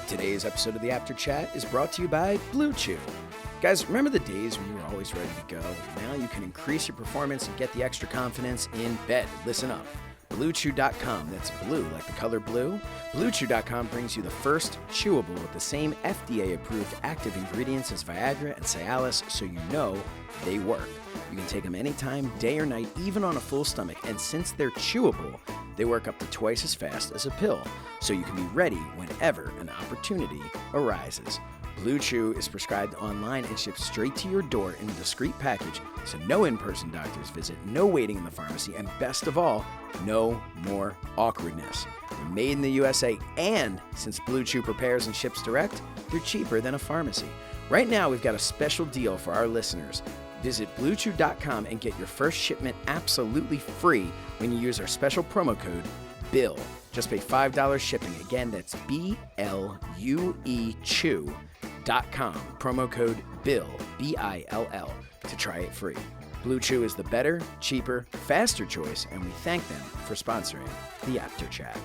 Today's episode of the Apter Chat is brought to you by Blue Chew. Guys, remember the days when you were always ready to go? Now you can increase your performance and get the extra confidence in bed. Listen up. BlueChew.com, that's blue like the color blue. BlueChew.com brings you the first chewable with the same FDA-approved active ingredients as Viagra and Cialis, so you know they work. You can take them anytime, day or night, even on a full stomach, and since they're chewable, they work up to twice as fast as a pill, so you can be ready whenever an opportunity arises. Blue Chew is prescribed online and shipped straight to your door in a discreet package, so no in-person doctor's visit, no waiting in the pharmacy, and best of all, no more awkwardness. They're made in the USA, and since Blue Chew prepares and ships direct, they're cheaper than a pharmacy. Right now, we've got a special deal for our listeners. Visit BlueChew.com and get your first shipment absolutely free when you use our special promo code BILL. Just pay $5 shipping. Again, that's BLUE Chew.com. Promo code BILL, B-I-L-L, to try it free. Blue Chew is the better, cheaper, faster choice, and we thank them for sponsoring the Apter Chat.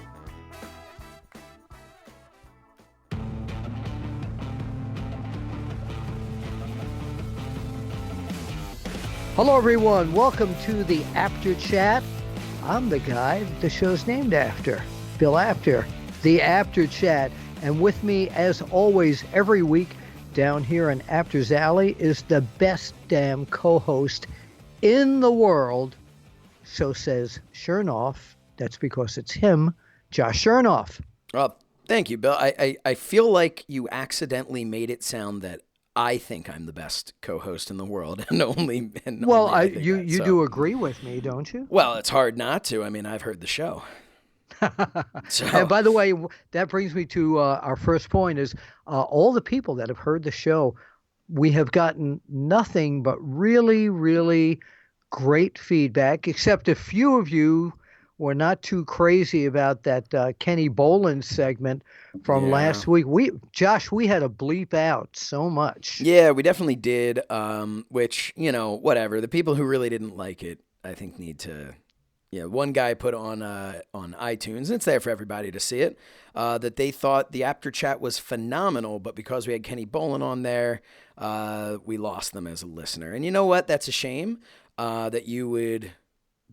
Hello, everyone. Welcome to the Apter Chat. I'm the guy the show's named after, Bill Apter, the Apter Chat. And with me, as always, every week down here in Apter's Alley is the best damn co-host in the world. So says Shernoff. That's because it's him, Josh Shernoff. Well, thank you, Bill. I feel like you accidentally made it sound that I think I'm the best co-host in the world, and only. You do agree with me, don't you? Well, it's hard not to. I mean, I've heard the show. So. And by the way, that brings me to our first point: is all the people that have heard the show, we have gotten nothing but really, really great feedback. Except a few of you were not too crazy about that Kenny Bolin segment from last week. Josh, we had to bleep out so much. Yeah, we definitely did, which, whatever. The people who really didn't like it, I think need to, one guy put on iTunes, and it's there for everybody to see it, that they thought the Apter Chat was phenomenal, but because we had Kenny Bolin on there, we lost them as a listener. And you know what? That's a shame that you would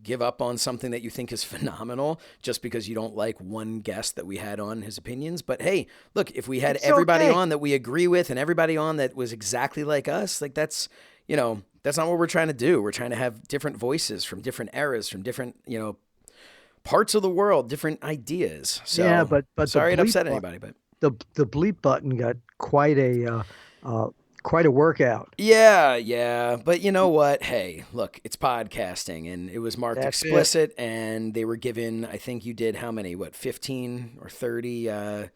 give up on something that you think is phenomenal just because you don't like one guest that we had on his opinions. But hey, look, if we had everybody on that we agree with and everybody on that was exactly like us, like that's not what we're trying to do. We're trying to have different voices from different eras, from different, parts of the world, different ideas. So yeah, but sorry it upset anybody, but the bleep button got quite a workout. Yeah. But you know what? Hey, look, it's podcasting, and it was marked explicit, and they were given, I think you did how many, 15 or 30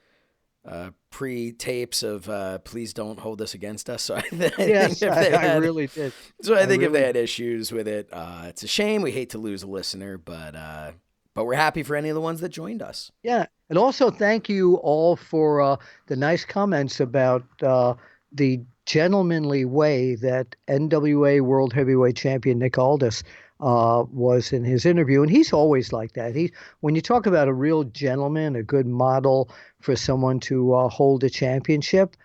pre-tapes of please don't hold this against us. So I really did. So I think if they had issues with it, it's a shame. We hate to lose a listener, but we're happy for any of the ones that joined us. Yeah. And also thank you all for the nice comments about the gentlemanly way that NWA World Heavyweight Champion Nick Aldis was in his interview. And he's always like that. When you talk about a real gentleman, a good model for someone to hold a championship,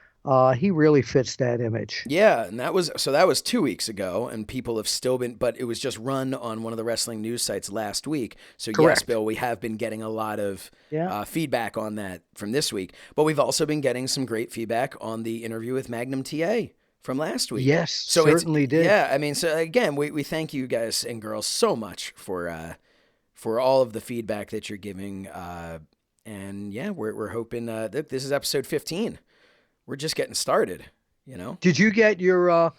he really fits that image. Yeah, and that was 2 weeks ago, and people have still been, but it was just run on one of the wrestling news sites last week. So correct. Yes, Bill, we have been getting a lot of feedback on that from this week, but we've also been getting some great feedback on the interview with Magnum TA from last week. Yes, so certainly did. Yeah, I mean, so again, we thank you guys and girls so much for all of the feedback that you're giving, and yeah, we're hoping that this is episode 15. We're just getting started, Did you get your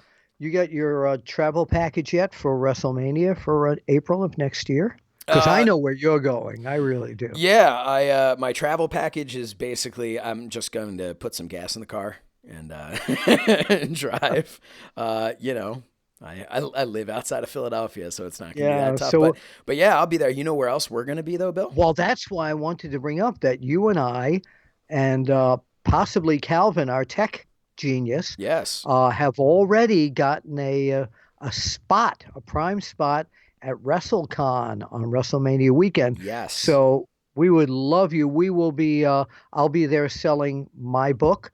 travel package yet for WrestleMania for April of next year? Because I know where you're going. I really do. Yeah, my travel package is basically I'm just going to put some gas in the car and and drive. I live outside of Philadelphia, so it's not going to be that tough. So, but yeah, I'll be there. You know where else we're going to be though, Bill? Well, that's why I wanted to bring up that you and I and possibly Calvin, our tech genius, yes, have already gotten a prime spot at WrestleCon on WrestleMania weekend. Yes. So We would love you. We will be, I'll be there selling my book.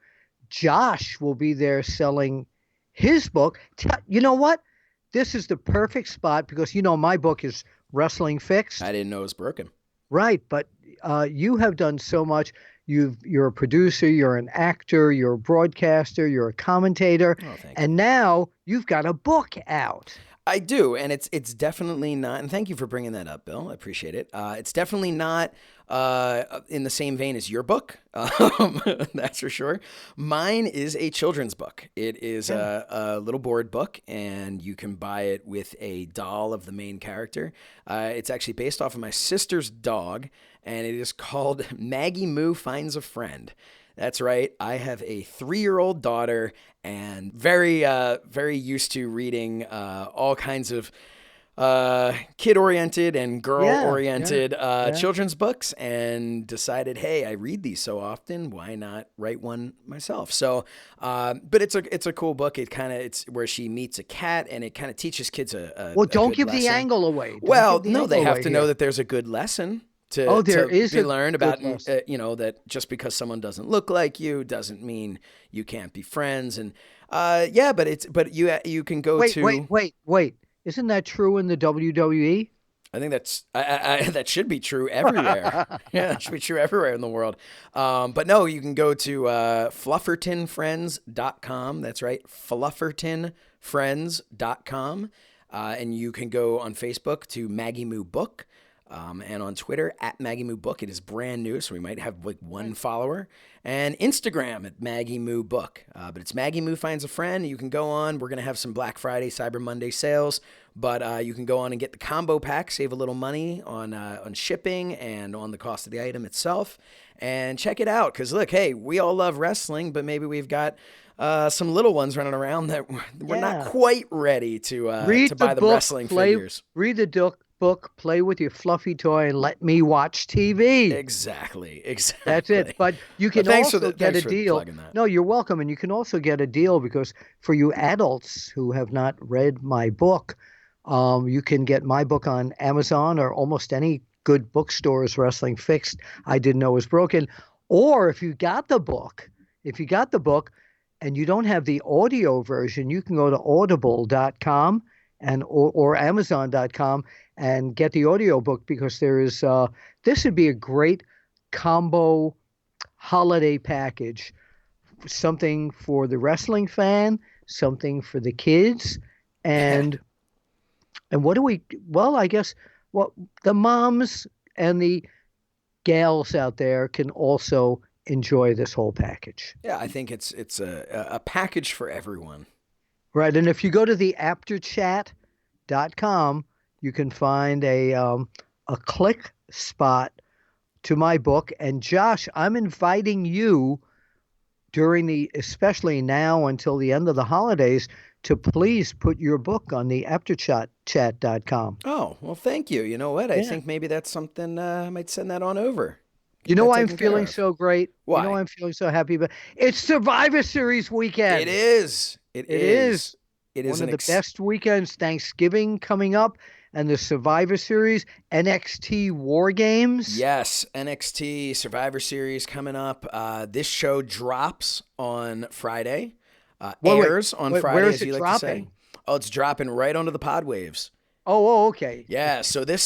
Josh will be there selling his book. You know what? This is the perfect spot because, my book is Wrestling Fixed. I didn't know it was broken. Right. But you have done so much. You're a producer, you're an actor, you're a broadcaster, you're a commentator. Oh, thank and you. Now you've got a book out. I do, and it's definitely not. And thank you for bringing that up, Bill. I appreciate it. It's definitely not in the same vein as your book. That's for sure. Mine is a children's book. It is a little board book, and you can buy it with a doll of the main character. It's actually based off of my sister's dog, and it is called Maggie Moo Finds a Friend. That's right. I have a 3-year-old daughter and very used to reading all kinds of kid-oriented and girl-oriented children's books, and decided, hey, I read these so often, why not write one myself? So, but it's a cool book. It's where she meets a cat, and it kind of teaches kids a don't give lesson. the angle away. They have to know that there's a good lesson to learn about, that just because someone doesn't look like you doesn't mean you can't be friends. And but you can go Wait. Isn't that true in the WWE? I think that should be true everywhere. Yeah, that should be true everywhere in the world. But no, you can go to fluffertonfriends.com. That's right, fluffertonfriends.com. And you can go on Facebook to Maggie Moo Book. And on Twitter at Maggie Moo Book. It is brand new, so we might have like one follower. And Instagram at Maggie Moo Book. But it's Maggie Moo Finds a Friend. You can go on. We're going to have some Black Friday, Cyber Monday sales. But you can go on and get the combo pack, save a little money on shipping and on the cost of the item itself. And check it out. Because look, hey, we all love wrestling, but maybe we've got some little ones running around that we're not quite ready to buy the wrestling figures. Read the book, play with your fluffy toy, and let me watch TV. Exactly. That's it. But you can also get a deal. No, you're welcome. And you can also get a deal because for you adults who have not read my book, you can get my book on Amazon or almost any good bookstores, Wrestling Fixed, I Didn't Know Was Broken. Or if you got the book and you don't have the audio version, you can go to audible.com or amazon.com and get the audiobook, because there is this would be a great combo holiday package, something for the wrestling fan, something for the kids, and I guess the moms and the gals out there can also enjoy this whole package. Yeah, I think it's a package for everyone. Right, and if you go to the apterchat.com, you can find a click spot to my book. And Josh, I'm inviting you especially now until the end of the holidays, to please put your book on the apterchat.com. Oh, well, thank you. You know what? I think maybe that's something I might send that on over. I'm feeling so great. Why? I'm feeling so happy. But it's Survivor Series weekend. It is. It is one of the best weekends. Thanksgiving coming up, and the Survivor Series, NXT War Games. Yes, NXT Survivor Series coming up. This show drops on Friday. Airs on Friday, where is as it you like dropping? to say. Oh, it's dropping right onto the pod waves. Oh, okay. Yeah, so this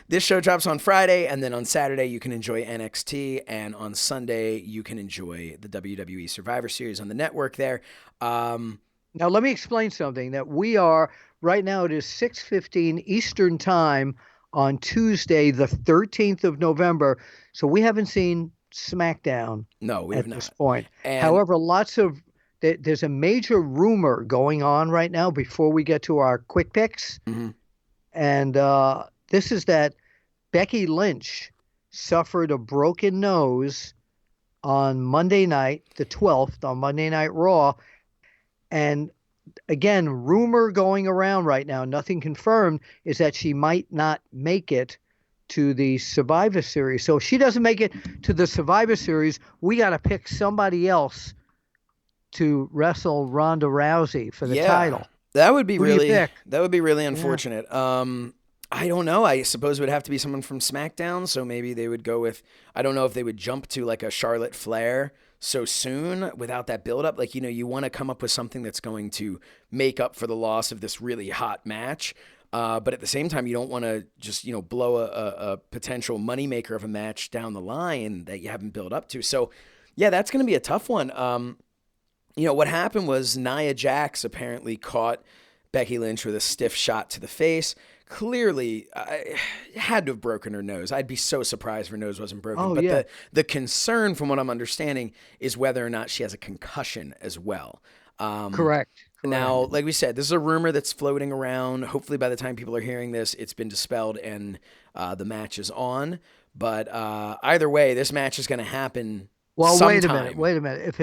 this show drops on Friday, and then on Saturday you can enjoy NXT, and on Sunday you can enjoy the WWE Survivor Series on the network there. Now, let me explain something. That we are, right now it is 6:15 Eastern Time on Tuesday, the 13th of November. So we haven't seen SmackDown at this point. However, there's a major rumor going on right now before we get to our quick picks. Mm-hmm. And this is that Becky Lynch suffered a broken nose on Monday night, the 12th, on Monday Night Raw. And again, rumor going around right now, nothing confirmed, is that she might not make it to the Survivor Series. So if she doesn't make it to the Survivor Series, we got to pick somebody else to wrestle Ronda Rousey for the title. That would be really unfortunate. I don't know. I suppose it would have to be someone from SmackDown. So maybe they would go with, I don't know if they would jump to like a Charlotte Flair so soon without that buildup. Like, you want to come up with something that's going to make up for the loss of this really hot match. But at the same time, you don't want to just, blow a potential moneymaker of a match down the line that you haven't built up to. So, yeah, that's going to be a tough one. What happened was Nia Jax apparently caught Becky Lynch with a stiff shot to the face. Clearly, had to have broken her nose. I'd be so surprised if her nose wasn't broken. Oh, but yeah. the concern, from what I'm understanding, is whether or not she has a concussion as well. Correct. Now, like we said, this is a rumor that's floating around. Hopefully, by the time people are hearing this, it's been dispelled and the match is on. But either way, this match is going to happen. Well, sometime. wait a minute. If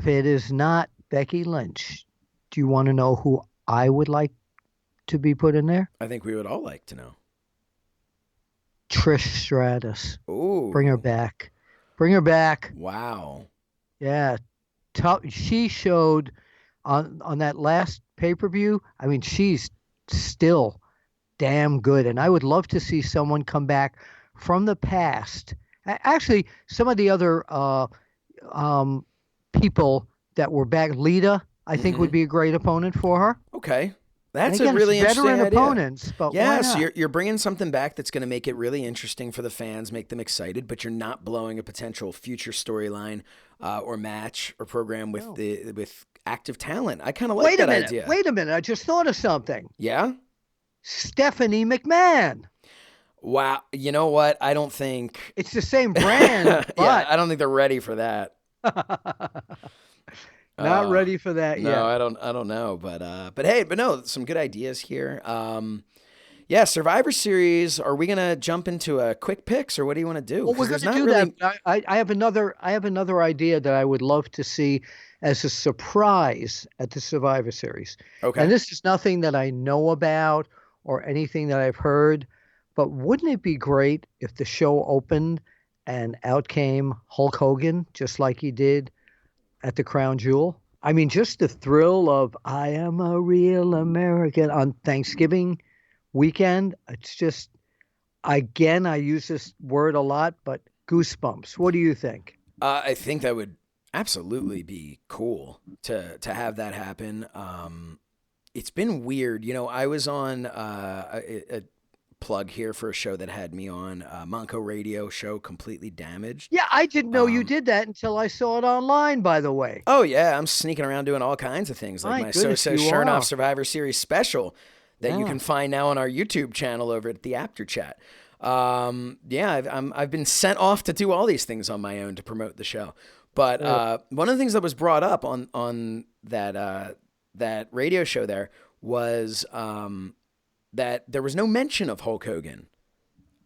it is not Becky Lynch, do you want to know who I would like to be put in there? I think we would all like to know. Trish Stratus. Ooh. Bring her back. Bring her back. Wow. Yeah. She showed on that last pay-per-view, I mean, she's still damn good. And I would love to see someone come back from the past. Actually, some of the other people that were back, Lita, I think would be a great opponent for her. Okay. That's again, a really interesting veteran idea. opponents, but yeah, why so not? you're bringing something back that's going to make it really interesting for the fans, make them excited, but you're not blowing a potential future storyline or match or program with active talent. I kind of like that idea. Wait a minute. I just thought of something. Yeah? Stephanie McMahon. Wow. You know what? I don't think... It's the same brand, but... Yeah, I don't think they're ready for that. Not ready for that yet. No, I don't know, but hey, no, some good ideas here. Yeah, Survivor Series. Are we gonna jump into a quick picks, or what do you want to do? Well, we're going to do that. I have another idea that I would love to see as a surprise at the Survivor Series. Okay. And this is nothing that I know about or anything that I've heard, but wouldn't it be great if the show opened and out came Hulk Hogan, just like he did at the Crown Jewel? I mean, just the thrill of I am a real American on Thanksgiving weekend. It's just, again, I use this word a lot, but goosebumps. What do you think? I think that would absolutely be cool to have that happen. It's been weird. I was on a plug here for a show that had me on Monco Radio show, Completely Damaged. Yeah, I didn't know you did that until I saw it online, by the way. Oh, yeah. I'm sneaking around doing all kinds of things, like my So Says Shernoff Survivor Series special that you can find now on our YouTube channel over at the Apter Chat. I've been sent off to do all these things on my own to promote the show. But one of the things that was brought up on that radio show there was that there was no mention of Hulk Hogan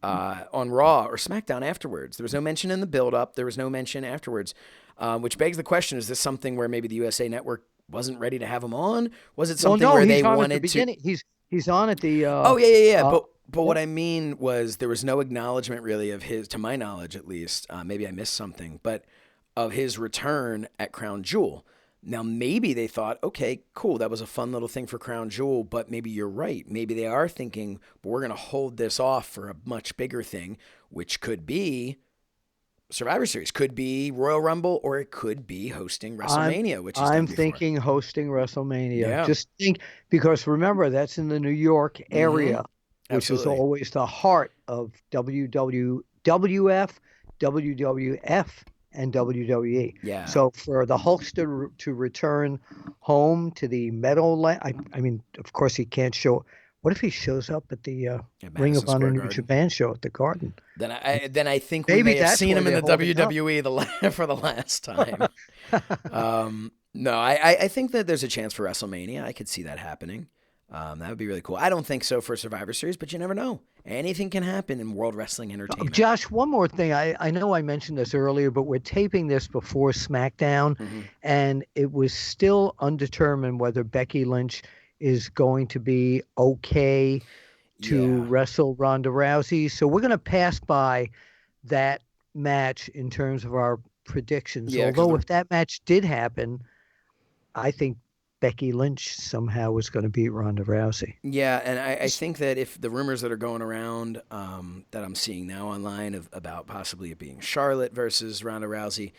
on Raw or SmackDown afterwards. There was no mention in the build-up. There was no mention afterwards, which begs the question, is this something where maybe the USA Network wasn't ready to have him on? Was it something where they wanted to... He's on at the... But what I mean was there was no acknowledgement really of his, to my knowledge at least, maybe I missed something, but of his return at Crown Jewel. Now, maybe they thought, okay, cool, that was a fun little thing for Crown Jewel, but maybe you're right. Maybe they are thinking, but we're going to hold this off for a much bigger thing, which could be Survivor Series, could be Royal Rumble, or it could be hosting WrestleMania, I'm thinking hosting WrestleMania. Yeah. Just think, because remember, that's in the New York area, which was always the heart of WWF, WWF, and WWE. Yeah. So for the Hulkster to return home to the Meadowland, I mean, of course he can't show. What if he shows up at the Ring of Honor New Japan show at the Garden? Then I think we may have seen him in the WWE for the last time. No, I think that there's a chance for WrestleMania. I could see that happening. That would be really cool. I don't think so for Survivor Series, but you never know. Anything can happen in World Wrestling Entertainment. Josh, one more thing. I know I mentioned this earlier, but we're taping this before SmackDown, and it was still undetermined whether Becky Lynch is going to be okay to wrestle Ronda Rousey. So we're going to pass by that match in terms of our predictions. Although if that match did happen, I think Becky Lynch somehow was going to beat Ronda Rousey. Yeah, and I think that if the rumors that are going around that I'm seeing now online about possibly it being Charlotte versus Ronda Rousey,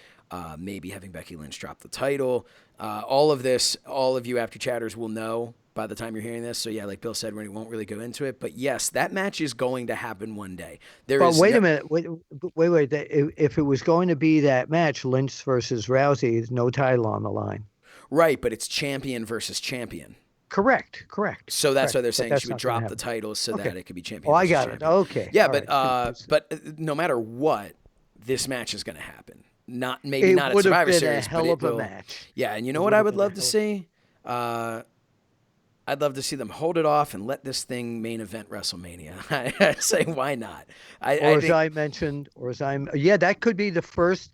maybe having Becky Lynch drop the title, all of this, all of you After Chatters will know by the time you're hearing this. So yeah, like Bill said, we won't really go into it. But yes, that match is going to happen one day. But wait a minute. Wait. If it was going to be that match, Lynch versus Rousey, no title on the line. Right, but it's champion versus champion. Correct. So that's why they're But saying that's she would not gonna drop the happen. title so Okay. that it could be champion Oh, I versus got champion. it. Okay. Yeah, All right. but no matter what, this match is going to happen. Not at would have Survivor been Series, a hell but of it a will. match. Yeah, and you know It what would I have would been a love to see? I'd love to see them hold it off and let this thing main event WrestleMania. I say, why not? That could be the first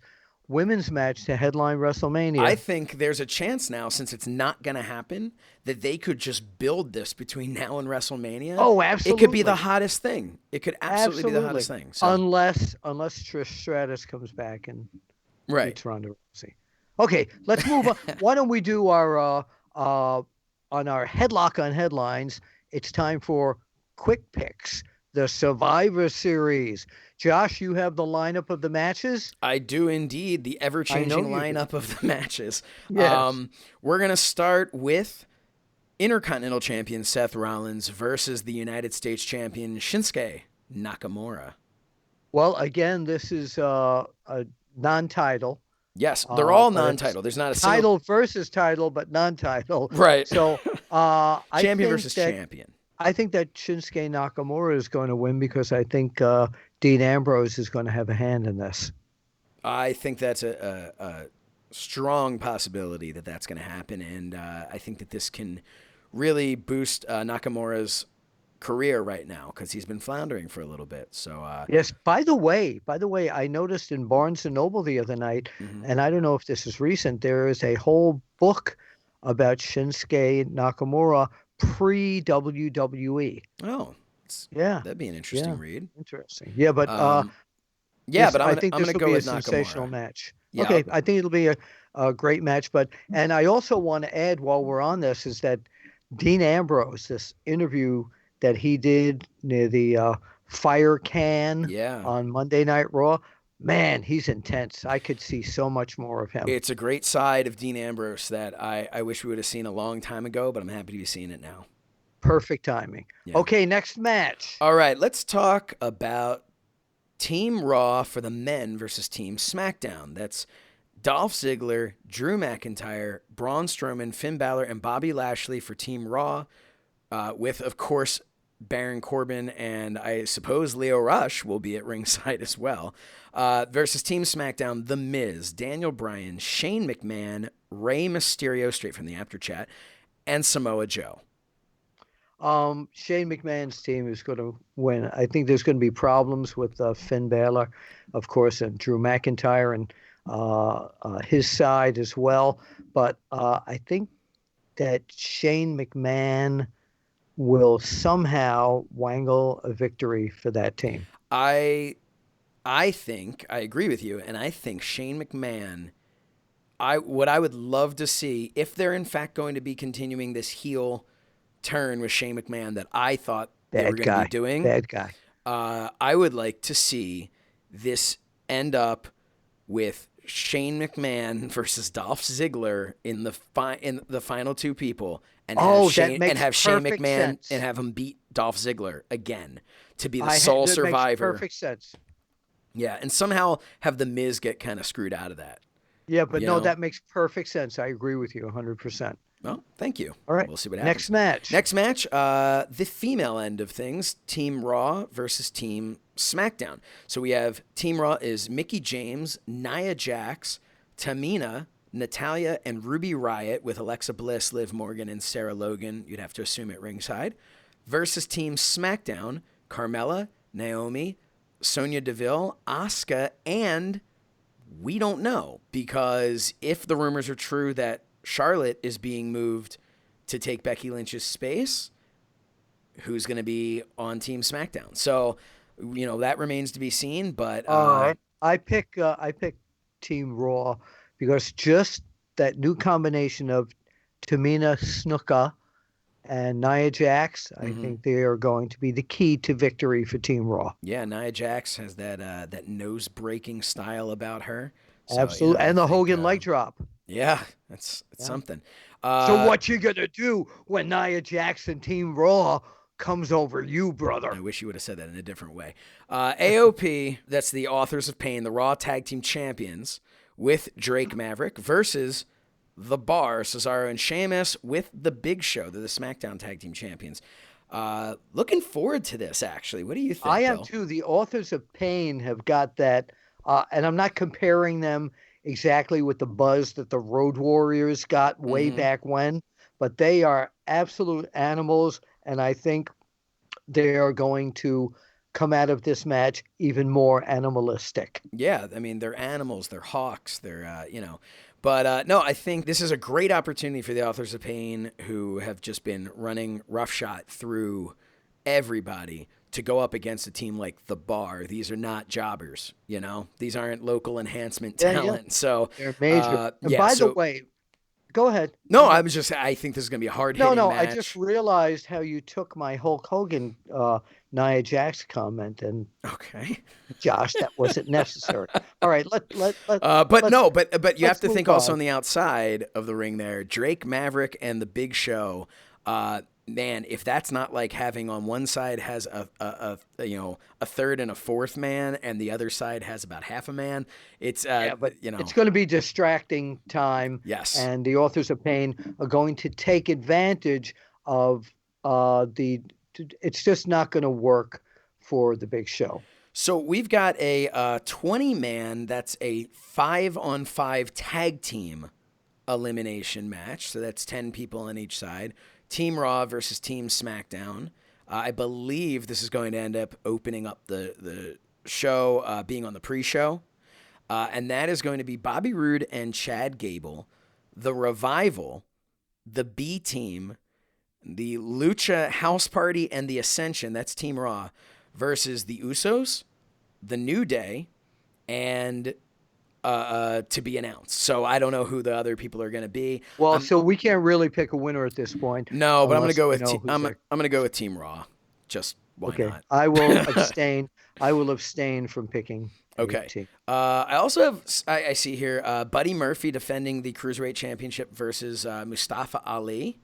women's match to headline WrestleMania. I think there's a chance now, since it's not going to happen, that they could just build this between now and WrestleMania. Oh, absolutely. It could be the hottest thing. It could absolutely be the hottest thing. So. Unless Trish Stratus comes back and beats Ronda Rousey. Okay, let's move on. Why don't we do our on our Headlock on Headlines? It's time for Quick Picks, the Survivor Series. Josh, you have the lineup of the matches? I do indeed. The ever-changing lineup of the matches. Yes. We're going to start with Intercontinental Champion Seth Rollins versus the United States Champion Shinsuke Nakamura. Well, again, this is a non-title. Yes, they're all non-title. There's not a title versus title, but non-title. Right. So champion versus champion. I think that Shinsuke Nakamura is going to win because I think Dean Ambrose is going to have a hand in this. I think that's a strong possibility that that's going to happen, and I think that this can really boost Nakamura's career right now because he's been floundering for a little bit. So yes. By the way, I noticed in Barnes and Noble the other night, and I don't know if this is recent, there is a whole book about Shinsuke Nakamura pre-WWE. Oh, yeah, that'd be an interesting read. Interesting. Yeah, but but I think this will be a sensational match. Yeah, okay, I think it'll be a great match. And I also want to add, while we're on this, is that Dean Ambrose, this interview that he did near the fire can on Monday Night Raw, man, he's intense. I could see so much more of him. It's a great side of Dean Ambrose that I wish we would have seen a long time ago, but I'm happy to be seeing it now. Perfect timing. Yeah. Okay, next match. All right, let's talk about Team Raw for the men versus Team SmackDown. That's Dolph Ziggler, Drew McIntyre, Braun Strowman, Finn Balor, and Bobby Lashley for Team Raw, with, of course, Baron Corbin and I suppose Leo Rush will be at ringside as well, versus Team SmackDown, The Miz, Daniel Bryan, Shane McMahon, Rey Mysterio, straight from the Apter Chat, and Samoa Joe. Shane McMahon's team is going to win. I think there's going to be problems with Finn Balor, of course, and Drew McIntyre and his side as well. But I think that Shane McMahon will somehow wangle a victory for that team. I think I agree with you, and I think Shane McMahon. What I would love to see, if they're in fact going to be continuing this heel turn with Shane McMahon that I thought they were going to be doing. Bad guy. I would like to see this end up with Shane McMahon versus Dolph Ziggler in the final two people, and have Shane McMahon and have him beat Dolph Ziggler again to be the sole survivor. Makes perfect sense. Yeah, and somehow have the Miz get kind of screwed out of that. Yeah, but that makes perfect sense. I agree with you 100%. Well, thank you. All right. We'll see what happens. Next match, the female end of things, Team Raw versus Team SmackDown. So we have Team Raw is Mickie James, Nia Jax, Tamina, Natalya, and Ruby Riott with Alexa Bliss, Liv Morgan, and Sarah Logan, you'd have to assume at ringside, versus Team SmackDown, Carmella, Naomi, Sonya Deville, Asuka, and we don't know, because if the rumors are true that Charlotte is being moved to take Becky Lynch's space, who's going to be on Team SmackDown? So, that remains to be seen, but I pick Team Raw because just that new combination of Tamina Snuka and Nia Jax. I think they are going to be the key to victory for Team Raw. Yeah, Nia Jax has that nose breaking style about her. So, Absolutely, I and the think, Hogan leg drop. Yeah, it's Yeah. something. So what you gonna do when Nia Jax and Team Raw comes over you, brother? I wish you would have said that in a different way. AOP, that's the Authors of Pain, the Raw Tag Team Champions, with Drake Maverick versus The Bar, Cesaro and Sheamus with The Big Show. They're the SmackDown Tag Team Champions. Looking forward to this, actually. What do you think, I am Bill? too. The Authors of Pain have got that, and I'm not comparing them exactly with the buzz that the Road Warriors got way back when, but they are absolute animals, and I think they are going to come out of this match even more animalistic. Yeah, I mean, they're animals, they're hawks, they're, But no, I think this is a great opportunity for the Authors of Pain, who have just been running roughshod through everybody, to go up against a team like The Bar. These are not jobbers, These aren't local enhancement talent. Yeah. So They're major. And yeah. by the way, go ahead. No, Go ahead. I think this is going to be a hard-hitting No, match. I just realized how you took my Hulk Hogan Nia Jax comment, and Okay. Josh, that wasn't necessary. All right, But you have to think also on the outside of the ring there, Drake Maverick and the Big Show. Man, if that's not like having on one side has a third and a fourth man, and the other side has about half a man, it's it's going to be distracting time. Yes. And the Authors of Pain are going to take advantage of it's just not going to work for the Big Show. So we've got a 20-man, that's a 5-on-5 tag team elimination match. So that's 10 people on each side. Team Raw versus Team SmackDown. I believe this is going to end up opening up the show, being on the pre-show. And that is going to be Bobby Roode and Chad Gable, The Revival, the B-Team, the Lucha House Party, and the Ascension, that's Team Raw, versus the Usos, the New Day, and to be announced. So I don't know who the other people are going to be. Well, so we can't really pick a winner at this point. No, but I'm going to go with I'm going to go with Team Raw. Just why not? I will abstain. I will abstain from picking. Okay. I also have I see here Buddy Murphy defending the Cruiserweight Championship versus Mustafa Ali.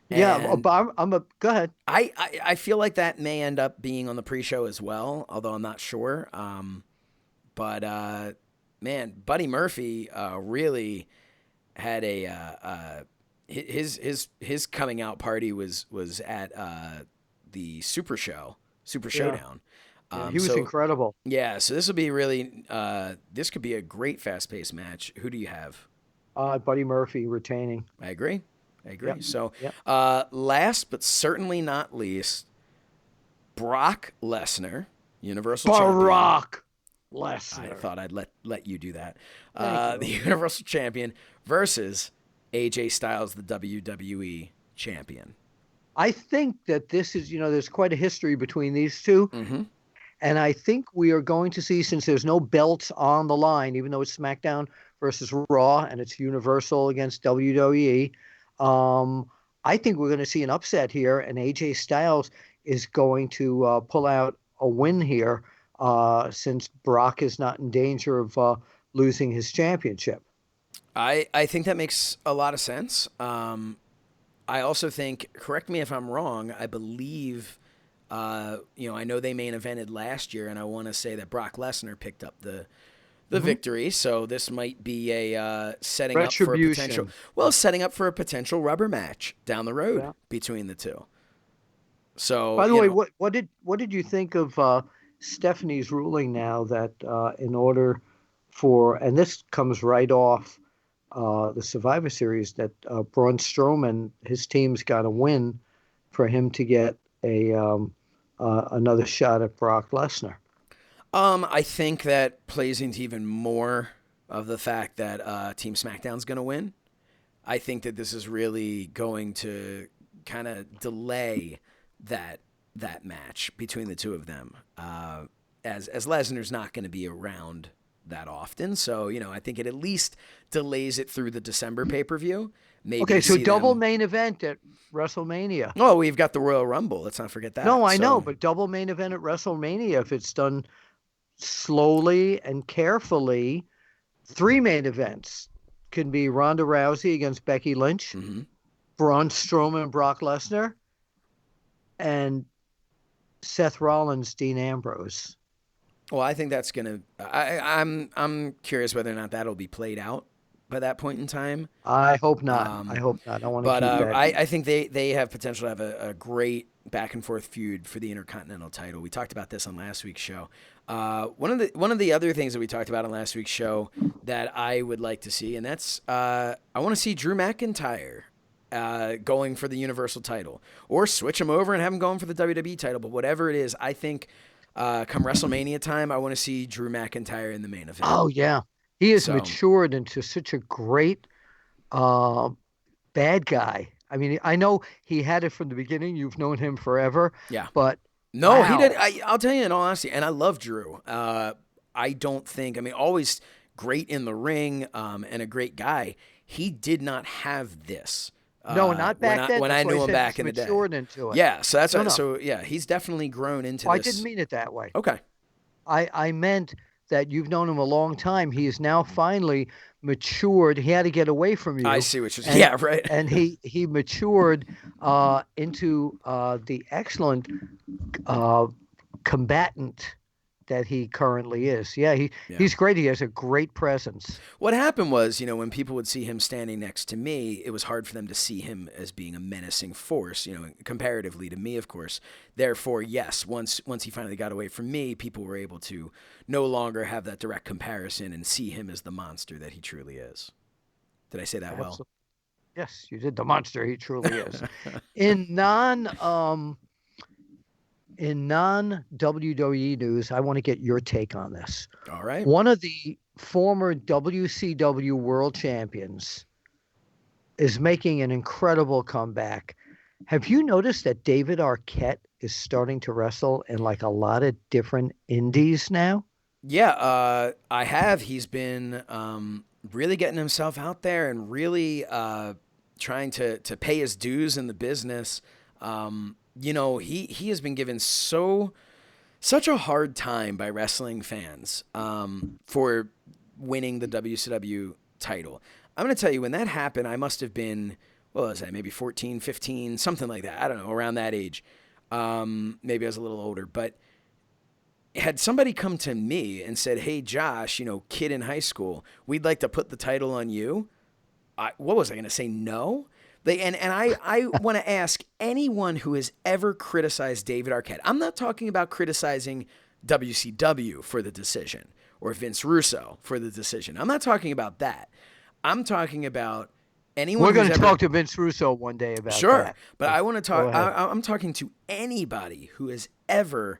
And go ahead. I feel like that may end up being on the pre-show as well, although I'm not sure. But man, Buddy Murphy really had his coming out party was at the Super Showdown. He was incredible. Yeah, so this will be really this could be a great fast-paced match. Who do you have? Buddy Murphy retaining. I agree. Yep. So last but certainly not least, Brock Lesnar, Universal Champion. Brock Lesnar. I thought I'd let you do that. The Universal Champion versus AJ Styles, the WWE Champion. I think that this is, there's quite a history between these two. Mm-hmm. And I think we are going to see, since there's no belts on the line, even though it's SmackDown versus Raw and it's Universal against WWE, I think we're going to see an upset here, and AJ Styles is going to pull out a win here since Brock is not in danger of losing his championship. I think that makes a lot of sense. I also think, correct me if I'm wrong, I believe, I know they main evented last year, and I want to say that Brock Lesnar picked up the victory. So this might be a setting up for a potential rubber match down the road between the two. So, by the way, what did you think of Stephanie's ruling now that in order for, and this comes right off the Survivor Series, that Braun Strowman, his team's got to win for him to get another shot at Brock Lesnar. I think that plays into even more of the fact that Team SmackDown's going to win. I think that this is really going to kind of delay that match between the two of them, as Lesnar's not going to be around that often. So, I think it at least delays it through the December pay-per-view. Maybe Okay, so double them. main event at WrestleMania. Oh, we've got the Royal Rumble. Let's not forget that. No, I know, but double main event at WrestleMania, if it's done slowly and carefully, 3 main events can be Ronda Rousey against Becky Lynch, Braun Strowman, Brock Lesnar, and Seth Rollins, Dean Ambrose. Well, I think that's gonna. I'm curious whether or not that'll be played out by that point in time. I hope not. I hope not. I want to keep that. I think they have potential to have a great back and forth feud for the Intercontinental title. We talked about this on last week's show. One of the other things that we talked about on last week's show that I would like to see, and that's I want to see Drew McIntyre going for the Universal title, or switch him over and have him going for the WWE title. But whatever it is, I think come WrestleMania time, I want to see Drew McIntyre in the main event. Oh yeah, he has matured into such a great bad guy. I mean, I know he had it from the beginning. You've known him forever. Yeah. But no, wow. He did. I'll tell you in all honesty, and I love Drew. I don't think, always great in the ring and a great guy. He did not have this. No, not back then. When I knew him back in the day. Matured into it. Yeah, so that's right. So yeah, he's definitely grown into this. I didn't mean it that way. Okay. I meant that you've known him a long time. He is now finally matured. He had to get away from you. I see what you're saying. Yeah, right. And he matured into the excellent combatant that he currently is. Yeah, he's great. He has a great presence. What happened was, when people would see him standing next to me, it was hard for them to see him as being a menacing force, comparatively to me, of course. Therefore, yes, once he finally got away from me, people were able to no longer have that direct comparison and see him as the monster that he truly is. Did I say that well? Yes, you did. The monster he truly is. In non-WWE news, I want to get your take on this. All right. One of the former WCW world champions is making an incredible comeback. Have you noticed that David Arquette is starting to wrestle in like a lot of different indies now? Yeah, I have. He's been really getting himself out there and really trying to pay his dues in the business. He has been given such a hard time by wrestling fans for winning the WCW title. I'm going to tell you, when that happened, I must have been, what was that, maybe 14, 15, something like that. I don't know, around that age. Maybe I was a little older. But had somebody come to me and said, hey, Josh, kid in high school, we'd like to put the title on you. What was I going to say? No? I want to ask anyone who has ever criticized David Arquette. I'm not talking about criticizing WCW for the decision or Vince Russo for the decision. I'm not talking about that. I'm talking about anyone. We're going to talk to Vince Russo one day about that. Sure, but I want to talk. I'm talking to anybody who has ever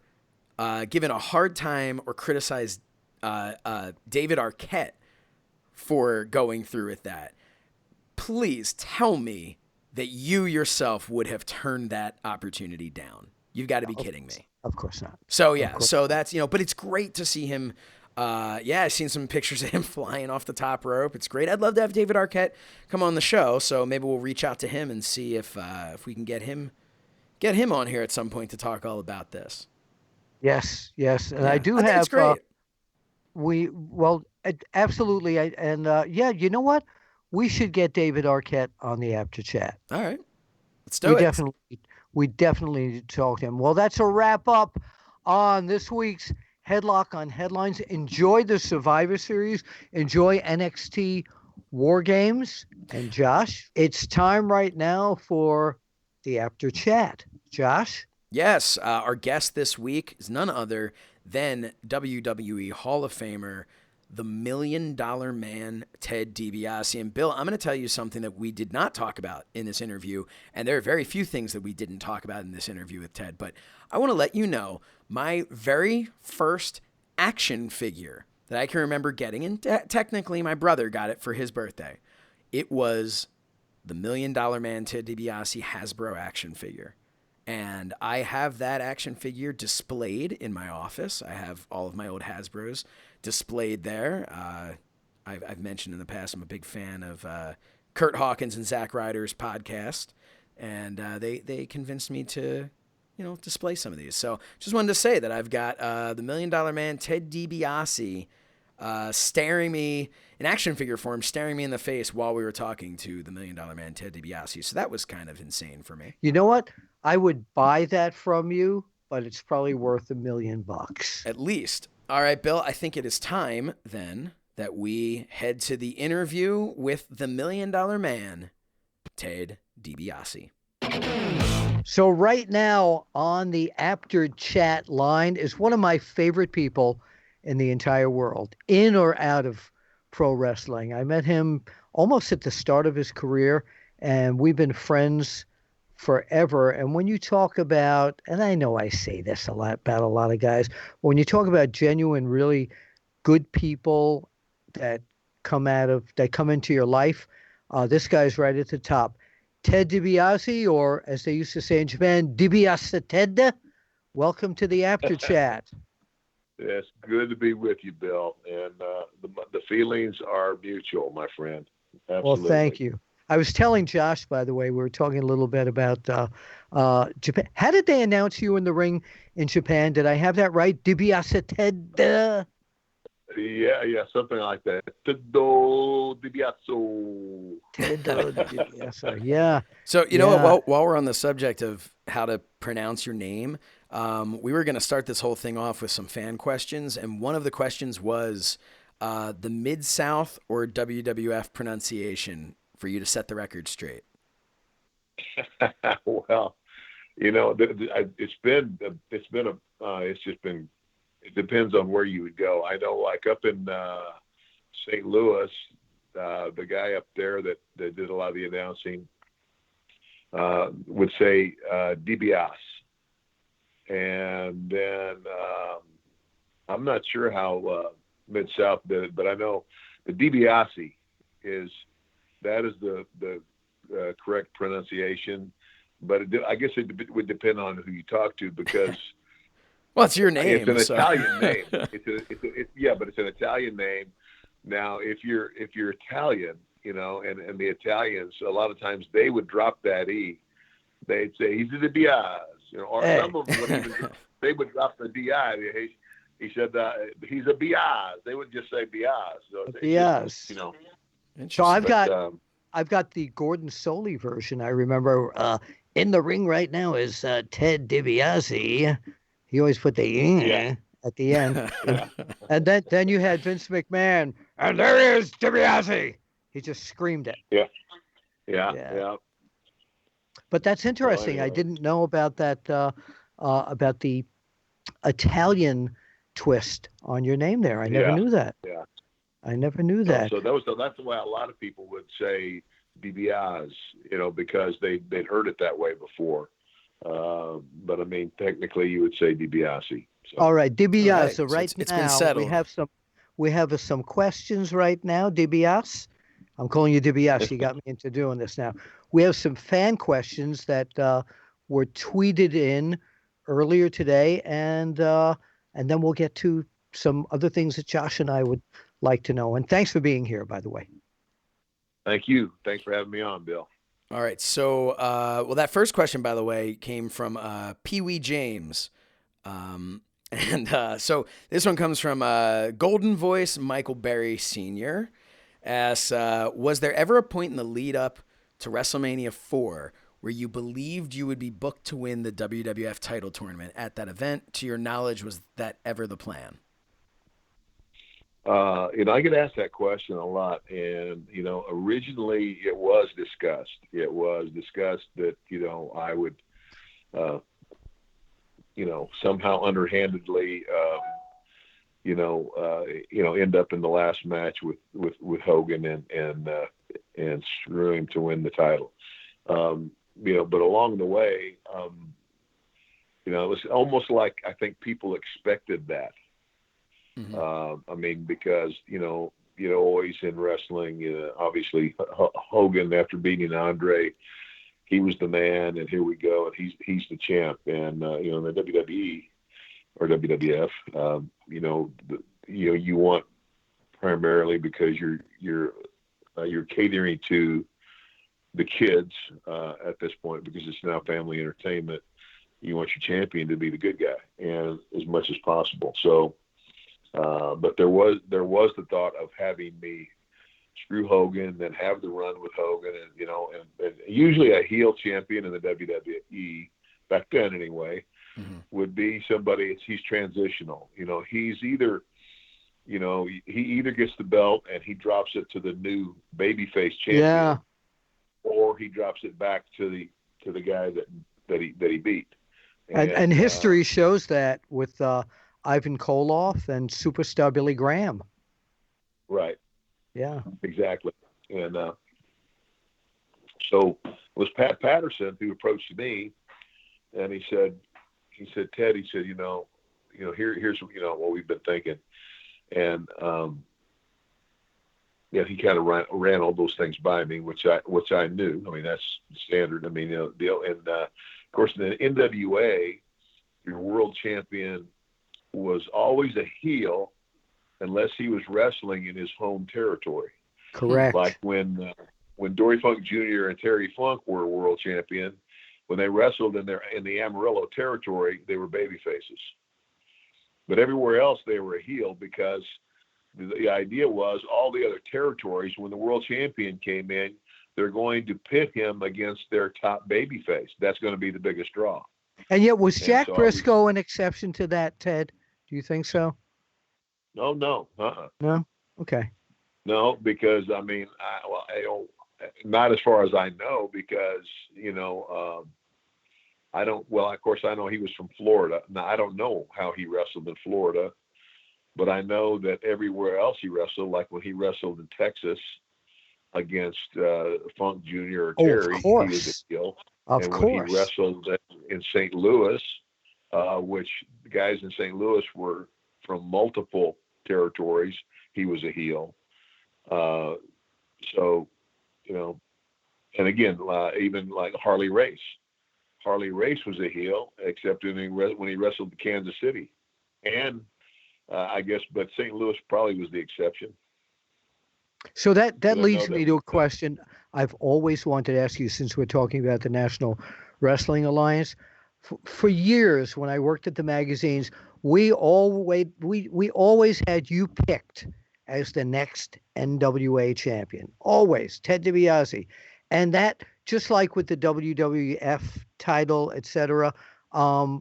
given a hard time or criticized David Arquette for going through with that. Please tell me that you yourself would have turned that opportunity down. You've got to be kidding me. Of course not. So yeah, so that's, but it's great to see him. I've seen some pictures of him flying off the top rope. It's great. I'd love to have David Arquette come on the show. So maybe we'll reach out to him and see if we can get him on here at some point to talk all about this. Yes. And yeah, I do I have, it's great. Absolutely. You know what? We should get David Arquette on the Apter Chat. All right. Let's do it. We definitely need to talk to him. Well, that's a wrap up on this week's Headlock on Headlines. Enjoy the Survivor Series. Enjoy NXT War Games. And Josh, it's time right now for the Apter Chat. Josh? Yes. Our guest this week is none other than WWE Hall of Famer, the $1 Million Man, Ted DiBiase. And Bill, I'm going to tell you something that we did not talk about in this interview. And there are very few things that we didn't talk about in this interview with Ted. But I want to let you know my very first action figure that I can remember getting, and technically my brother got it for his birthday. It was the $1 Million Man, Ted DiBiase Hasbro action figure. And I have that action figure displayed in my office. I have all of my old Hasbros displayed there. I've mentioned in the past I'm a big fan of Kurt Hawkins and Zack Ryder's podcast, and they convinced me to, display some of these. So just wanted to say that I've got the $1 Million Man, Ted DiBiase, staring me in action figure form, staring me in the face while we were talking to the $1 Million Man, Ted DiBiase. So that was kind of insane for me. You know what? I would buy that from you, but it's probably worth $1 million. At least. All right, Bill, I think it is time then that we head to the interview with the $1 Million Man, Ted DiBiase. So right now on the Apter Chat line is one of my favorite people in the entire world, in or out of pro wrestling. I met him almost at the start of his career, and we've been friends forever. And when you talk about, and I know I say this a lot about a lot of guys, but when you talk about genuine, really good people that come into your life, this guy's right at the top. Ted DiBiase, or as they used to say in Japan, DiBiase Ted. Welcome to the Apter Chat. It's good to be with you, Bill. And the feelings are mutual, my friend. Absolutely. Well, thank you. I was telling Josh, by the way, we were talking a little bit about Japan. How did they announce you in the ring in Japan? Did I have that right? DiBiase Ted? Yeah, something like that. Tedo DiBiase. Tedo DiBiase, yeah. So, you know what, while we're on the subject of how to pronounce your name, we were going to start this whole thing off with some fan questions, and one of the questions was the Mid-South or WWF pronunciation for you to set the record straight. Well, it depends on where you would go. I know, like up in St. Louis, the guy up there that did a lot of the announcing would say DiBiase. And then I'm not sure how Mid-South did it, but I know the DiBiase is the correct pronunciation. But I guess it would depend on who you talk to, because well, it's your name. It's an Italian name. But it's an Italian name. Now, if you're Italian, and the Italians, a lot of times they would drop that E. They'd say he's a DiBiase, or some of them they would drop the DI. He said he's a Biase. They would just say Biase. So Biase. So I've got the Gordon Soley version. I remember in the ring right now is Ted DiBiase. He always put the at the end. And then you had Vince McMahon, and there he is, DiBiase. He just screamed it. Yeah. But that's interesting. I didn't know about that, about the Italian twist on your name there. I never knew that. Yeah. I never knew that. So that's why a lot of people would say DiBiase, because they'd heard it that way before. But I mean, technically, you would say DiBiase. So. All right, DiBiase. All right. So right it's now been settled. we have some questions right now. DiBiase. I'm calling you DiBiase. You got me into doing this now. We have some fan questions that were tweeted in earlier today, and then we'll get to some other things that Josh and I would like to know. And thanks for being here, by the way. Thank you. Thanks for having me on, Bill. All right. So, that first question, by the way, came from Pee Wee James. So this one comes from Golden Voice Michael Berry Sr. Asks, was there ever a point in the lead up to WrestleMania 4 where you believed you would be booked to win the WWF title tournament at that event? To your knowledge, was that ever the plan? I get asked that question a lot, and originally it was discussed. It was discussed that I would, somehow underhandedly, end up in the last match with Hogan and screw him to win the title. But along the way, it was almost like I think people expected that. Mm-hmm. Because, always in wrestling, obviously Hogan, after beating Andre, he was the man, and here we go, and he's the champ. And in the WWE or WWF, you want primarily because you're catering to the kids at this point, because it's now family entertainment. You want your champion to be the good guy, and as much as possible. So, but there was the thought of having me screw Hogan, then have the run with Hogan, and usually a heel champion in the WWE back then anyway would be somebody. He's transitional. He's either. He either gets the belt and he drops it to the new babyface champion, or he drops it back to the guy that he beat. And history shows that with Ivan Koloff and Superstar Billy Graham. Right. Yeah. Exactly. And so it was Pat Patterson who approached me, and he said, Ted, here's what we've been thinking. And he kind of ran all those things by me, which I knew. I mean, that's standard. I mean, and of course, in the NWA, your world champion was always a heel unless he was wrestling in his home territory. Correct. Like when Dory Funk Jr. and Terry Funk were world champion, when they wrestled in the Amarillo territory, they were baby faces. But everywhere else, they were a heel, because the idea was all the other territories, when the world champion came in, they're going to pit him against their top baby face. That's going to be the biggest draw. And yet, was Jack Briscoe an exception to that, Ted? Do you think so? Oh, no. No? Okay. No, because, I mean, not as far as I know, because, of course, I know he was from Florida. Now, I don't know how he wrestled in Florida, but I know that everywhere else he wrestled, like when he wrestled in Texas against Funk Jr. or Terry, he was a heel. Of course. When he wrestled in St. Louis, which the guys in St. Louis were from multiple territories, he was a heel. And again, even like Harley Race. Harley Race was a heel, except when he wrestled in Kansas City. And but St. Louis probably was the exception. So that leads me to a question I've always wanted to ask you, since we're talking about the National Wrestling Alliance. For years, when I worked at the magazines, we always had you picked as the next NWA champion. Always, Ted DiBiase. And that, just like with the WWF title, etc., I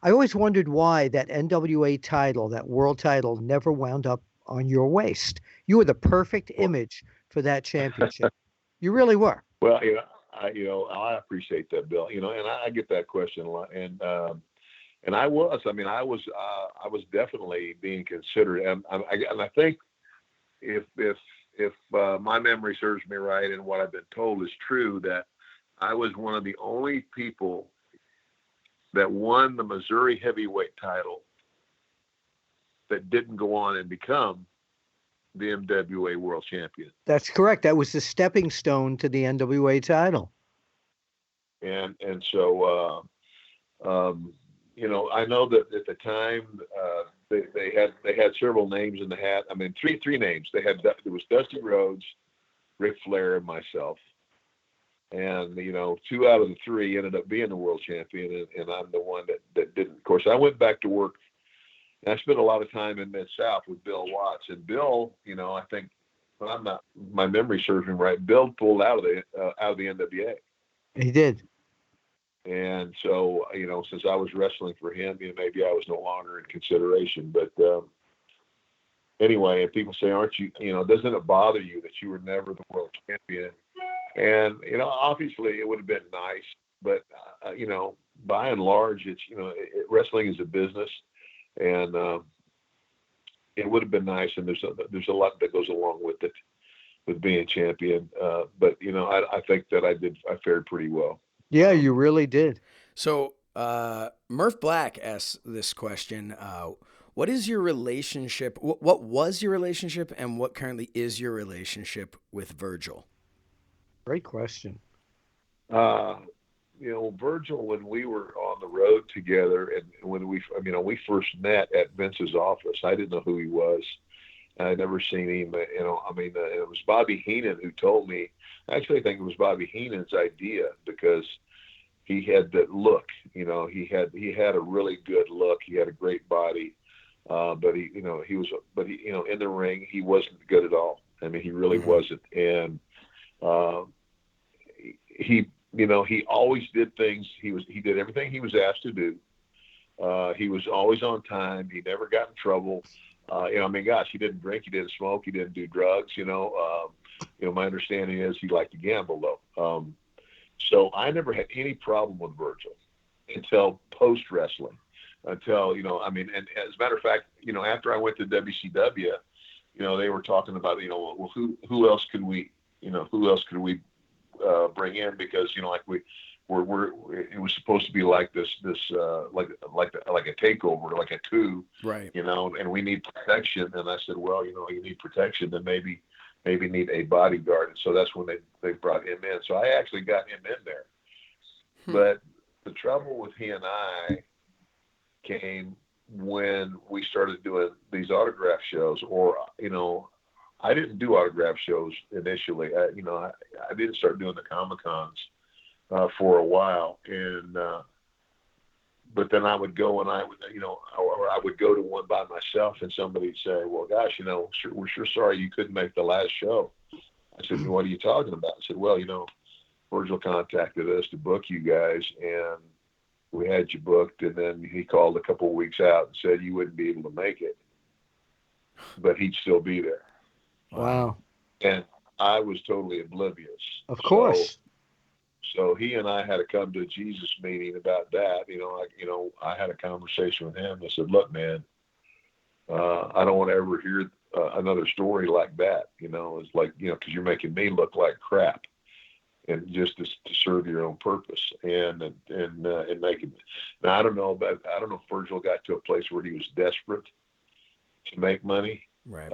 always wondered why that NWA title, that world title, never wound up on your waist. You were the perfect image for that championship. You really were. Well, I appreciate that, Bill. And I get that question a lot. And I was definitely being considered. And I think if my memory serves me right, and what I've been told is true, that I was one of the only people that won the Missouri heavyweight title that didn't go on and become the NWA world champion. That's correct. That was the stepping stone to the NWA title. And so, I know that at the time they had several names in the hat. I mean, three names. There was Dusty Rhodes, Ric Flair, and myself. And, 2 out of the 3 ended up being the world champion, and I'm the one that didn't. Of course, I went back to work, and I spent a lot of time in Mid-South with Bill Watts. And Bill, I think, my memory serves me right, Bill pulled out of the NWA. He did. And so, since I was wrestling for him, maybe I was no longer in consideration. But anyway, and people say, aren't you, doesn't it bother you that you were never the world champion? And, obviously it would have been nice, but, by and large, it's, wrestling is a business, and it would have been nice. And there's a lot that goes along with it, with being champion. But, I think that I fared pretty well. Yeah, you really did. So Murph Black asks this question. What is your relationship? What was your relationship, and what currently is your relationship with Virgil? Great question. Virgil, when we were on the road together, and when we first met at Vince's office, I didn't know who he was. I'd never seen him. It was Bobby Heenan who told me. Actually, I think it was Bobby Heenan's idea because he had that look. He had a really good look. He had a great body, but in the ring he wasn't good at all. I mean, he really wasn't, and he always did things. He did everything he was asked to do. He was always on time. He never got in trouble. He didn't drink, he didn't smoke, he didn't do drugs. My understanding is he liked to gamble though. So I never had any problem with Virgil until post wrestling. And as a matter of fact, after I went to WCW, they were talking about, well, who else could we bring in, because it was supposed to be like this like a takeover, like a coup, right? And we need protection. And I said, well, you need protection, then maybe need a bodyguard. And so that's when they brought him in. So I actually got him in there. But the trouble with he and I came when we started doing these autograph shows, or I didn't do autograph shows initially. I didn't start doing the Comic-Cons for a while, and but then I would go and I would go to one by myself, and somebody'd say, "Well, gosh, we're sure sorry you couldn't make the last show." I said, "What are you talking about?" I said, "Well, Virgil contacted us to book you guys, and we had you booked, and then he called a couple of weeks out and said you wouldn't be able to make it, but he'd still be there." Wow. And I was totally oblivious. Of course. So he and I had to come to a Jesus meeting about that. I had a conversation with him. I said, "Look, man, I don't want to ever hear another story like that. It's like, because you're making me look like crap, and just to serve your own purpose and making." Now I don't know if Virgil got to a place where he was desperate to make money. Right.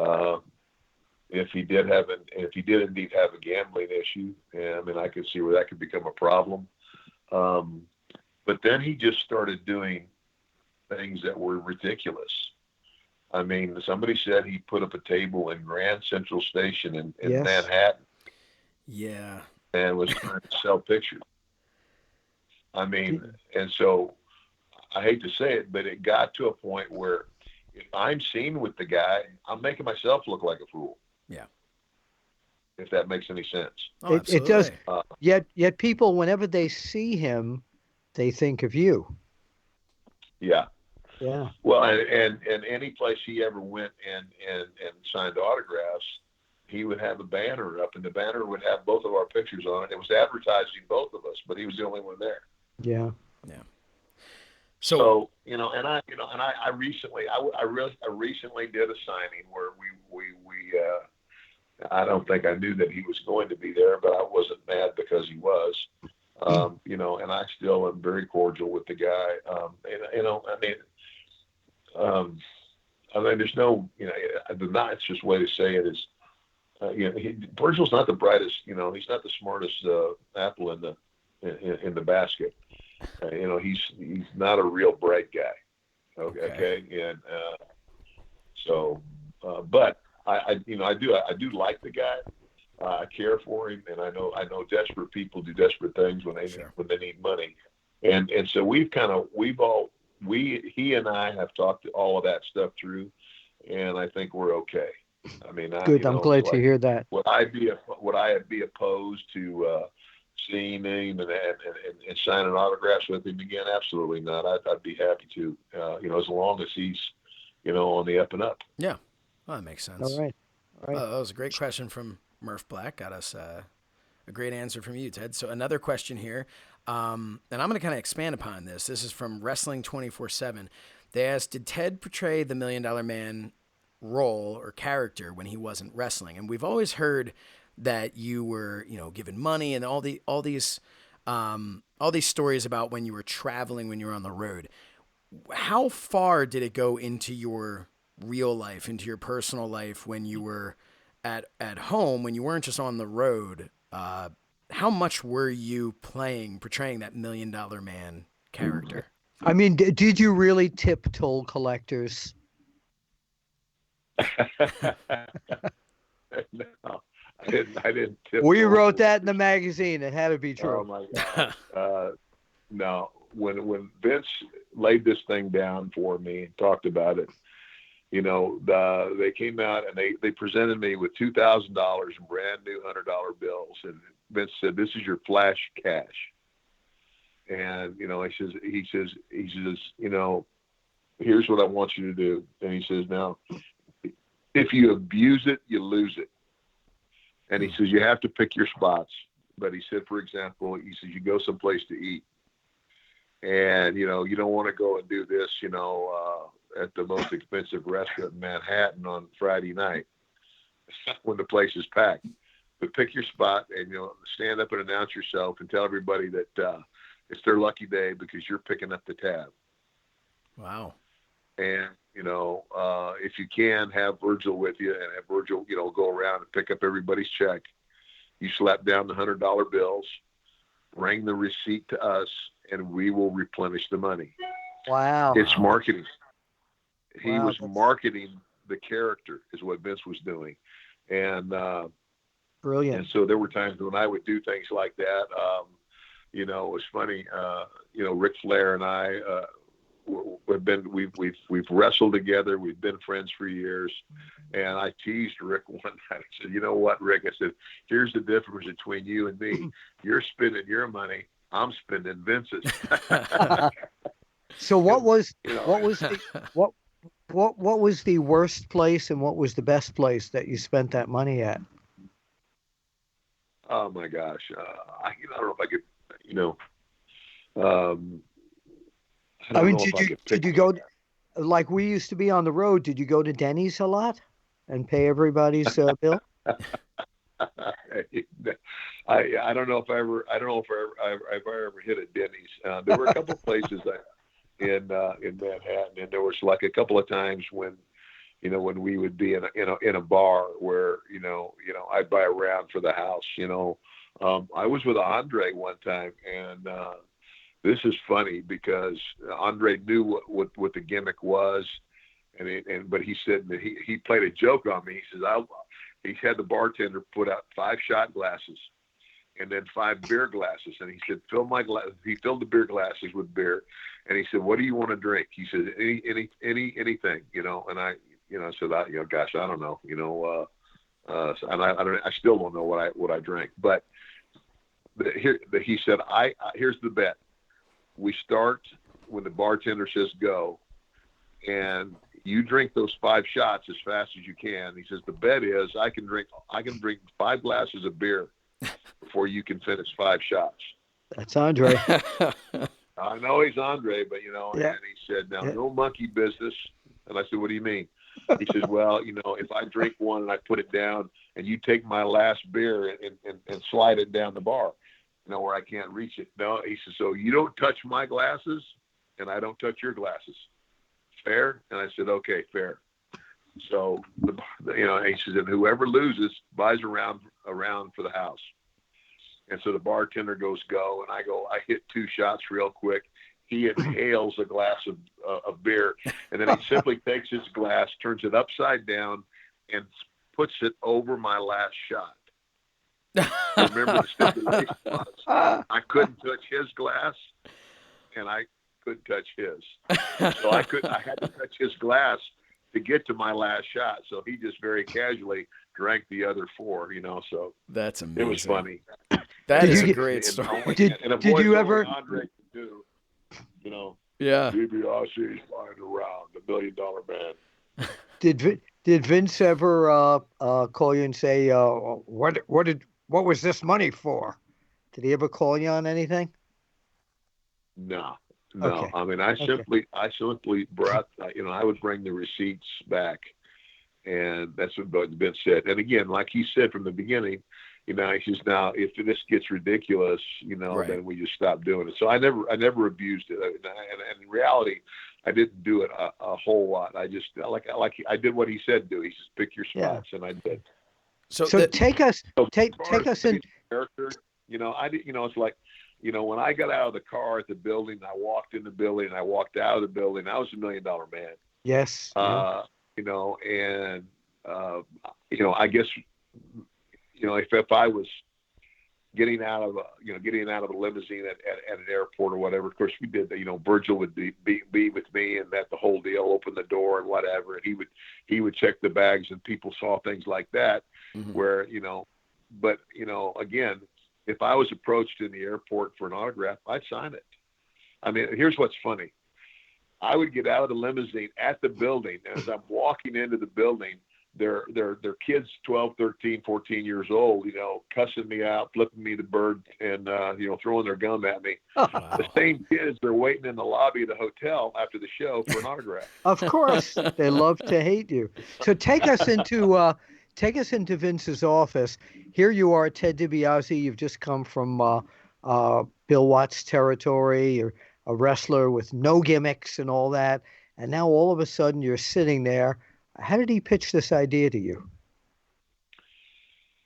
If he did indeed have a gambling issue, I could see where that could become a problem. But then he just started doing things that were ridiculous. Somebody said he put up a table in Grand Central Station in Yes. Manhattan. Yeah. And was trying to sell pictures. And so I hate to say it, but it got to a point where if I'm seen with the guy, I'm making myself look like a fool. Yeah. If that makes any sense. Oh, it does. Yet people, whenever they see him, they think of you. Yeah. Yeah. Well, and any place he ever went and signed autographs, he would have a banner up, and the banner would have both of our pictures on it. It was advertising both of us, but he was the only one there. Yeah. Yeah. So I recently did a signing where we I don't think I knew that he was going to be there, but I wasn't mad because he was. And I still am very cordial with the guy. There's no, the nicest way to say it is, Virgil's not the brightest, he's not the smartest apple in the basket. He's not a real bright guy. Okay. And but I do like the guy. I care for him, and I know desperate people do desperate things when they need money, and so he and I have talked all of that stuff through, and I think we're okay. Good. I'm glad to hear that. Would I be opposed to seeing him and signing autographs with him again? Absolutely not. I'd be happy to, as long as he's, on the up and up. Yeah. Well, that makes sense. All right. That was a great question from Murph Black. Got us a great answer from you, Ted. So another question here, and I'm going to kind of expand upon this. This is from Wrestling 24/7. They asked, did Ted portray the $1 Million Man role or character when he wasn't wrestling? And we've always heard that you were, given money and all these stories about when you were traveling, when you were on the road. How far did it go into your real life, into your personal life when you were at home, when you weren't just on the road? how much were you portraying that $1 Million Man character? I mean, did you really tip toll collectors? No, I didn't tip. We wrote that in the magazine. It had to be true. Oh my God. No, when Vince laid this thing down for me and talked about it, you know, they came out and they presented me with $2,000 in brand new $100 bills, and Vince said, "This is your flash cash." And you know, he says, you know, here's what I want you to do. And he says, now, if you abuse it, you lose it. And he says, you have to pick your spots. But he said, for example, he says, you go someplace to eat, and you know, you don't want to go and do this, you know, at the most expensive restaurant in Manhattan on Friday night when the place is packed. But pick your spot and, you know, stand up and announce yourself and tell everybody that it's their lucky day because you're picking up the tab. Wow. And, you know, if you can, have Virgil with you and have Virgil, you know, go around and pick up everybody's check. You slap down the $100 bills, bring the receipt to us, and we will replenish the money. Wow. It's marketing. He Wow, was marketing the character is what Vince was doing. And, brilliant. And so there were times when I would do things like that. You know, it was funny. You know, Ric Flair and I, we've wrestled together. We've been friends for years. And I teased Rick one night. I said, you know what, Rick? I said, here's the difference between you and me. You're spending your money. I'm spending Vince's. So what was You know, what was the worst place and what was the best place that you spent that money at? Oh my gosh. I don't know if I could, you know, I mean, did you go, like we used to be on the road, did you go to Denny's a lot and pay everybody's bill? I don't know if I ever hit a Denny's. There were a couple of places in Manhattan, and there was like a couple of times when, you know, when we would be in a bar where, you know, I'd buy a round for the house, you know. I was with Andre one time, and this is funny because Andre knew what the gimmick was, but he said that he played a joke on me. He says, he had the bartender put out 5 shot glasses and then 5 beer glasses, and he said, he filled the beer glasses with beer, and he said, what do you want to drink? He said, anything, you know. And I, you know, said, you know, gosh, I don't know, you know, and I still don't know what I drank. But he said, here's the bet. We start when the bartender says go, and you drink those 5 shots as fast as you can. He says, the bet is I can drink 5 glasses of beer before you can finish 5 shots. That's Andre. I know he's Andre, but, you know, yeah. And he said, now, no monkey business. And I said, what do you mean? He says, well, you know, if I drink one and I put it down and you take my last beer and slide it down the bar, you know, where I can't reach it. No, he says, so you don't touch my glasses and I don't touch your glasses. Fair? And I said, okay, fair. So, you know, he says, and whoever loses buys a round for the house. And so the bartender goes go, and I hit 2 shots real quick. He inhales a glass of beer, and then he simply takes his glass, turns it upside down, and puts it over my last shot. Remember the stipulation was I couldn't touch his glass, and I couldn't touch his. So I had to touch his glass to get to my last shot. So he just very casually drank the other 4, you know. So that's amazing. It was funny. That is a great story. Did you ever? Andre could do, you know. Yeah. DiBiase is flying around, the $1 Million Man. Did Vince ever call you and say, what was this money for? Did he ever call you on anything? No. Okay. I mean, I simply brought, you know, I would bring the receipts back, and that's what Vince said. And again, like he said from the beginning, you know, he says, now if this gets ridiculous, you know, right, then we just stop doing it. So I never abused it. And in reality, I didn't do it a whole lot. I just like I did what he said do. He says, pick your spots, and I did. So take us in character. It's like, when I got out of the car at the building, I walked in the building, I walked out of the building, I was $1 million man. Yes. And I guess, if I was getting out of a limousine at an airport or whatever, of course we did that, Virgil would be with me, and that the whole deal, open the door and whatever. And he would check the bags, and people saw things like that, where, but, again, if I was approached in the airport for an autograph, I'd sign it. I mean, here's what's funny. I would get out of the limousine at the building, and as I'm walking into the building, they're kids, 12, 13, 14 years old, cussing me out, flipping me the bird, and, throwing their gum at me. Wow. The same kids are waiting in the lobby of the hotel after the show for an autograph. Of course, they love to hate you. So take us into Vince's office. Here you are, Ted DiBiase. You've just come from Bill Watts territory. You're a wrestler with no gimmicks and all that. And now all of a sudden you're sitting there. How did he pitch this idea to you?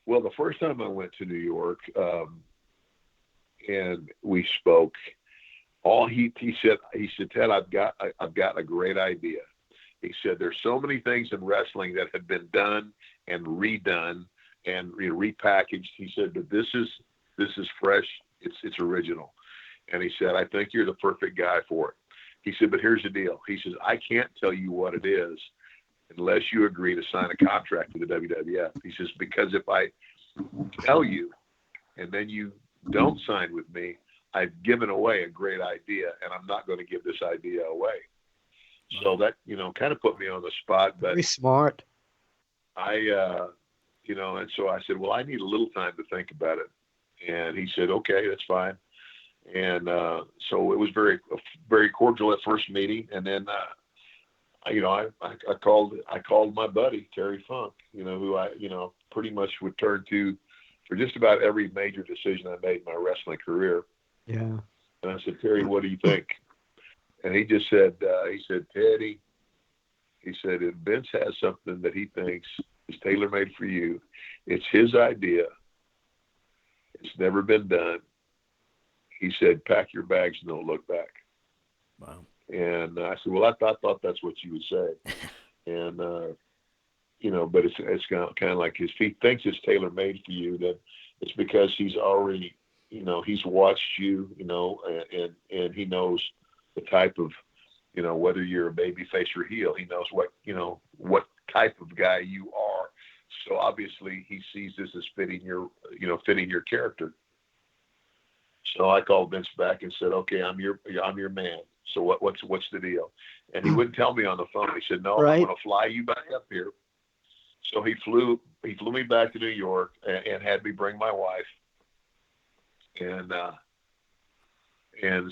Well, the first time I went to New York, and we spoke, he said, Ted, I've got a great idea. He said, there's so many things in wrestling that have been done and redone and repackaged. He said, but this is fresh. It's original. And he said, I think you're the perfect guy for it. He said, but here's the deal. He says, I can't tell you what it is unless you agree to sign a contract with the WWF. He says, because if I tell you and then you don't sign with me, I've given away a great idea, and I'm not going to give this idea away. So that, kind of put me on the spot. But very smart. And so I said, well, I need a little time to think about it. And he said, okay, that's fine. And so it was very, very cordial at first meeting. And then, I called my buddy, Terry Funk, who I, pretty much would turn to for just about every major decision I made in my wrestling career. Yeah. And I said, Terry, what do you think? And he just said, Teddy, he said, if Vince has something that he thinks is tailor-made for you, it's his idea. It's never been done. He said, pack your bags and don't look back. Wow. And I said, well, I thought that's what you would say. And, but it's kind of like, if he thinks it's tailor-made for you, then it's because he's already, he's watched you, and he knows the type of, whether you're a baby face or heel, he knows what type of guy you are. So obviously he sees this as fitting your character. So I called Vince back and said, okay, I'm your man. So what's the deal? And he wouldn't tell me on the phone. He said, no, right. I'm going to fly you back up here. So he flew me back to New York and had me bring my wife. And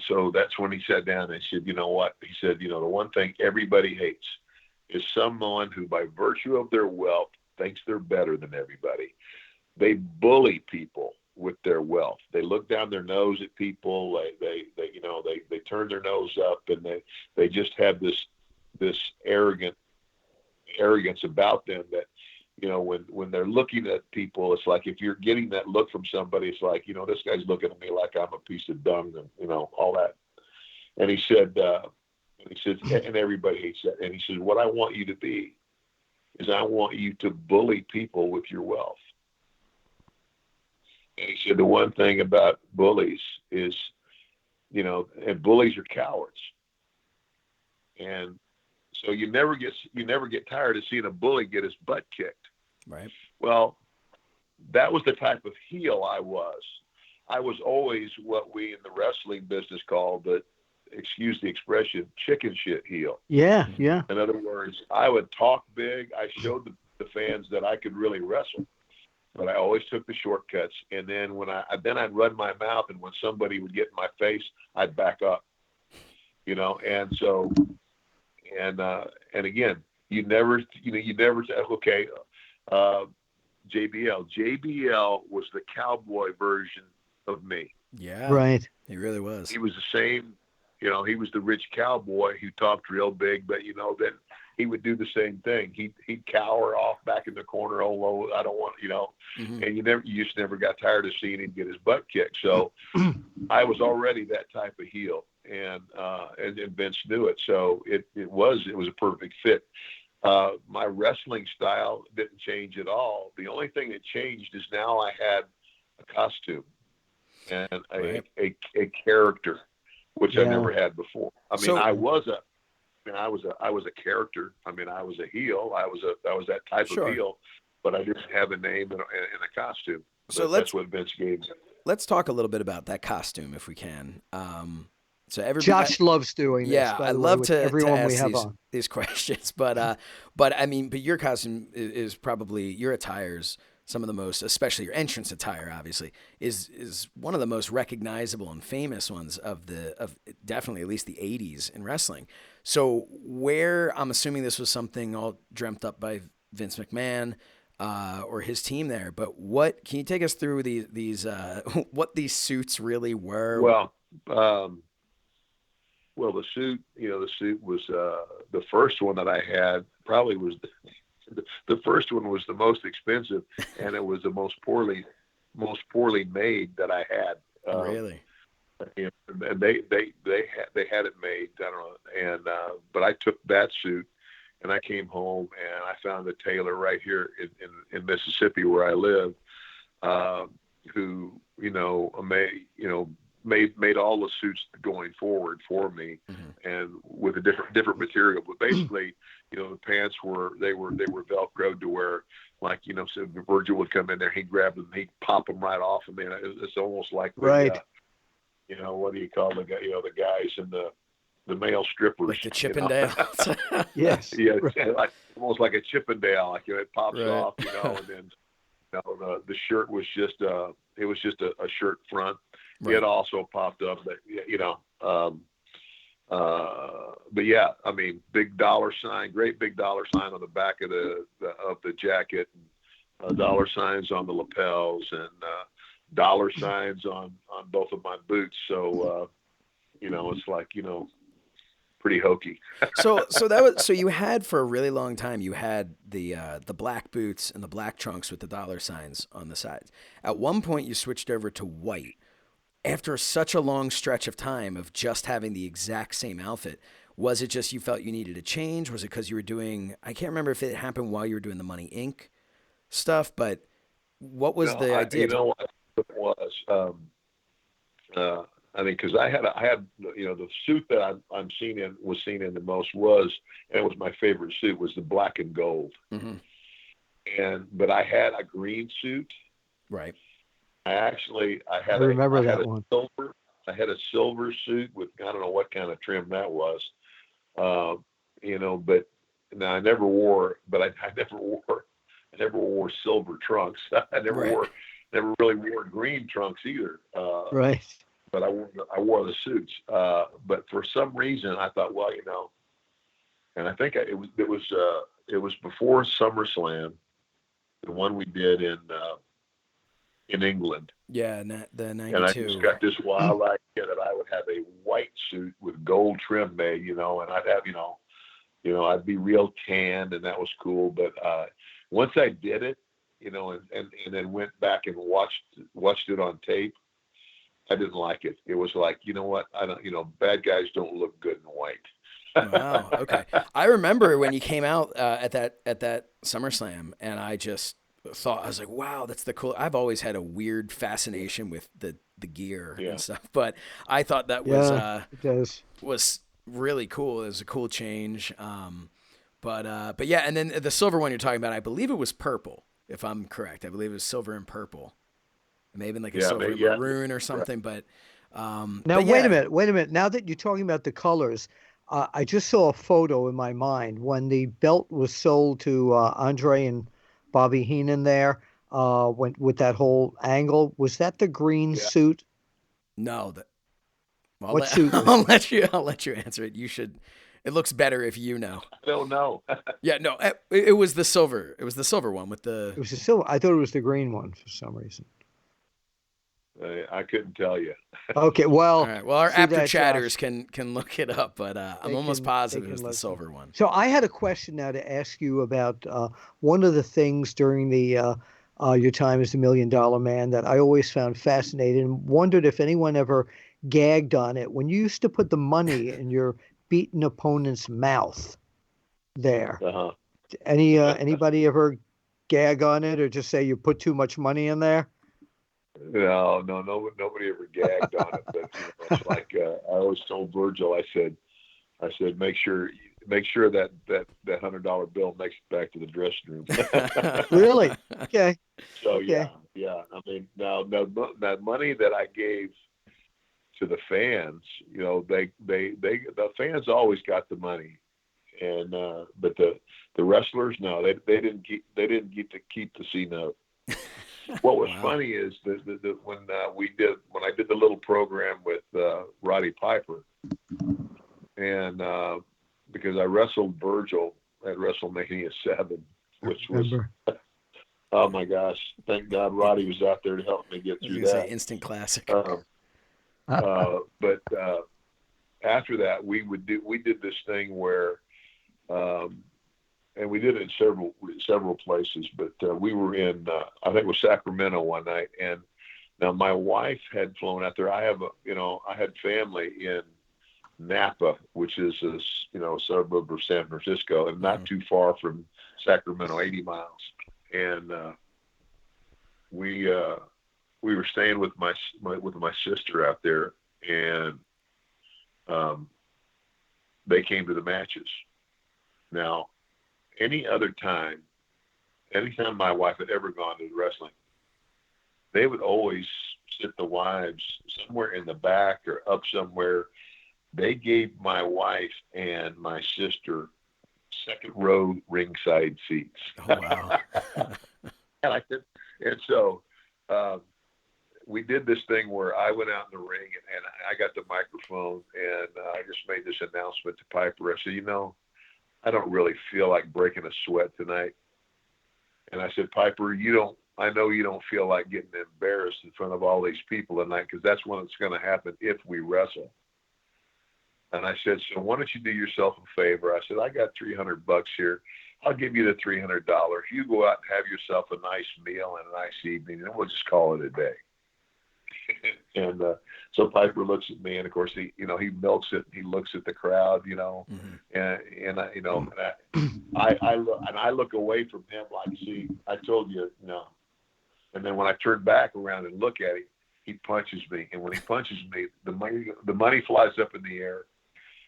so that's when he sat down and said, you know what? He said, the one thing everybody hates is someone who, by virtue of their wealth, thinks they're better than everybody. They bully people with their wealth. They look down their nose at people. They turn their nose up, and they just have this arrogance about them that, when they're looking at people, it's like, if you're getting that look from somebody, it's like, this guy's looking at me like I'm a piece of dung, and, all that. And he said, and everybody hates that. And he said, what I want you to be is I want you to bully people with your wealth. And he said, the one thing about bullies is, and bullies are cowards. And so you never get tired of seeing a bully get his butt kicked. Right. Well, that was the type of heel I was. I was always what we in the wrestling business call excuse the expression, chicken shit heel. Yeah, yeah. In other words, I would talk big. I showed the fans that I could really wrestle, but I always took the shortcuts. And then I'd run my mouth, and when somebody would get in my face, I'd back up. And so, and again, you never say, okay, JBL. JBL was the cowboy version of me. Yeah, right. He really was. He was the same. He was the rich cowboy who talked real big, but then he would do the same thing. He'd cower off back in the corner. Oh, well, I don't want, and you just never got tired of seeing him get his butt kicked. So I was already that type of heel, and Vince knew it. So it was a perfect fit. My wrestling style didn't change at all. The only thing that changed is now I had a costume and a character, which I never had before. I mean, I was a character. I mean, I was a heel. I was that type of heel, but I didn't have a name and a costume. So that's what Vince gave me. Let's talk a little bit about that costume if we can. So everybody, Josh loves doing this. Yeah, I love to everyone we ask have these questions, but I mean, but your costume is probably, your attire's some of the most, especially your entrance attire, obviously, is one of the most recognizable and famous ones of definitely at least the 80s in wrestling. So I'm assuming this was something all dreamt up by Vince McMahon or his team there. But can you take us through these what these suits really were? Well, the suit was the first one that I had. Probably was the first one was the most expensive, and it was the most poorly made that I had. Really? And they had it made. I don't know. And but I took that suit, and I came home and I found a tailor right here in Mississippi where I live, who made all the suits going forward for me, and with a different material. But basically, the pants were Velcroed to where, like, so Virgil would come in there, he'd grab them, he'd pop them right off. I mean, it's almost like what do you call the guy? The guys in the male strippers, like the Chippendales. Yes. Yeah, right. Almost like a Chippendale. Like it pops off, and then the shirt was just a shirt front. Right. It also popped up, but but yeah, I mean, big dollar sign, great big dollar sign on the back of the jacket, and dollar signs on the lapels, and dollar signs on both of my boots. So it's like pretty hokey. So you had, for a really long time, you had the black boots and the black trunks with the dollar signs on the sides. At one point, you switched over to white. After such a long stretch of time of just having the exact same outfit, was it just you felt you needed a change? Was it because you were doing, I can't remember if it happened while you were doing the Money Inc. stuff, but what was the idea? What it was? I mean, because I had the suit that was seen in the most and it was my favorite suit, was the black and gold. Mm-hmm. But I had a green suit. Right. I had a silver suit with, I don't know what kind of trim that was, but now I never wore silver trunks. I never really wore green trunks either. Right. But I wore the suits. But for some reason I thought, well, and I think it was before SummerSlam, the one we did in England. Yeah, the 92. And I just got this wild idea that I would have a white suit with gold trim made, and I'd have, I'd be real tanned, and that was cool. But once I did it, and then went back and watched it on tape, I didn't like it. It was like, what? I don't, bad guys don't look good in white. Wow. Okay. I remember when you came out at that SummerSlam, and I just thought, I was like, wow, that's the cool. I've always had a weird fascination with the gear and stuff, but I thought that was really cool. It was a cool change. But yeah, and then the silver one you're talking about, I believe it was purple, if I'm correct. I believe it was silver and purple. Maybe like a silver and maroon or something, but now wait a minute. Now that you're talking about the colors, I just saw a photo in my mind when the belt was sold to Andre and Bobby Heenan there, with that whole angle. Was that the green suit? No. What suit? I'll let you answer it. You should. It looks better if you know. I don't know. Yeah, no. It was the silver. It was the silver one with the. It was the silver. I thought it was the green one for some reason. I couldn't tell you. Okay, well, all right. Well, our see Apter that, chatters Josh? can look it up, but I'm They almost can positive it was the listen. silver one. So I had a question now to ask you about one of the things during the your time as the $1 Million Man that I always found fascinating and wondered if anyone ever gagged on it. When you used to put the money in your beaten opponent's mouth there, Uh-huh. anybody ever gag on it or just say you put too much money in there? No, nobody ever gagged on it. But it's like I always told Virgil. I said, make sure that $100 bill makes it back to the dressing room. Really? Okay. So Okay. yeah. I mean, now that money that I gave to the fans, the fans always got the money, and but the wrestlers, no, they didn't get to keep the C note. What was funny is when I did the little program with Roddy Piper, and because I wrestled Virgil at WrestleMania 7, which was, oh my gosh, thank God Roddy was out there to help me get through that. Say instant classic. But after that, we did this thing where, and we did it in several places, but we were in I think it was Sacramento one night, and now my wife had flown out there. I had family in Napa, which is a suburb of San Francisco, and not too far from Sacramento, 80 miles. And we were staying with my sister out there, and they came to the matches. Now, anytime my wife had ever gone to wrestling, they would always sit the wives somewhere in the back or up somewhere. They gave my wife and my sister second row ringside seats. Oh, wow. And so we did this thing where I went out in the ring and I got the microphone, and I just made this announcement to Piper. I said, I don't really feel like breaking a sweat tonight. And I said, Piper, I know you don't feel like getting embarrassed in front of all these people tonight, because that's when it's going to happen if we wrestle. And I said, so why don't you do yourself a favor? I said, I got $300 here. I'll give you the $300. You go out and have yourself a nice meal and a nice evening, and we'll just call it a day. And so Piper looks at me, and of course he milks it. He looks at the crowd, and I look away from him like, see, I told you no. And then when I turn back around and look at him, he punches me. And when he punches me, the money flies up in the air.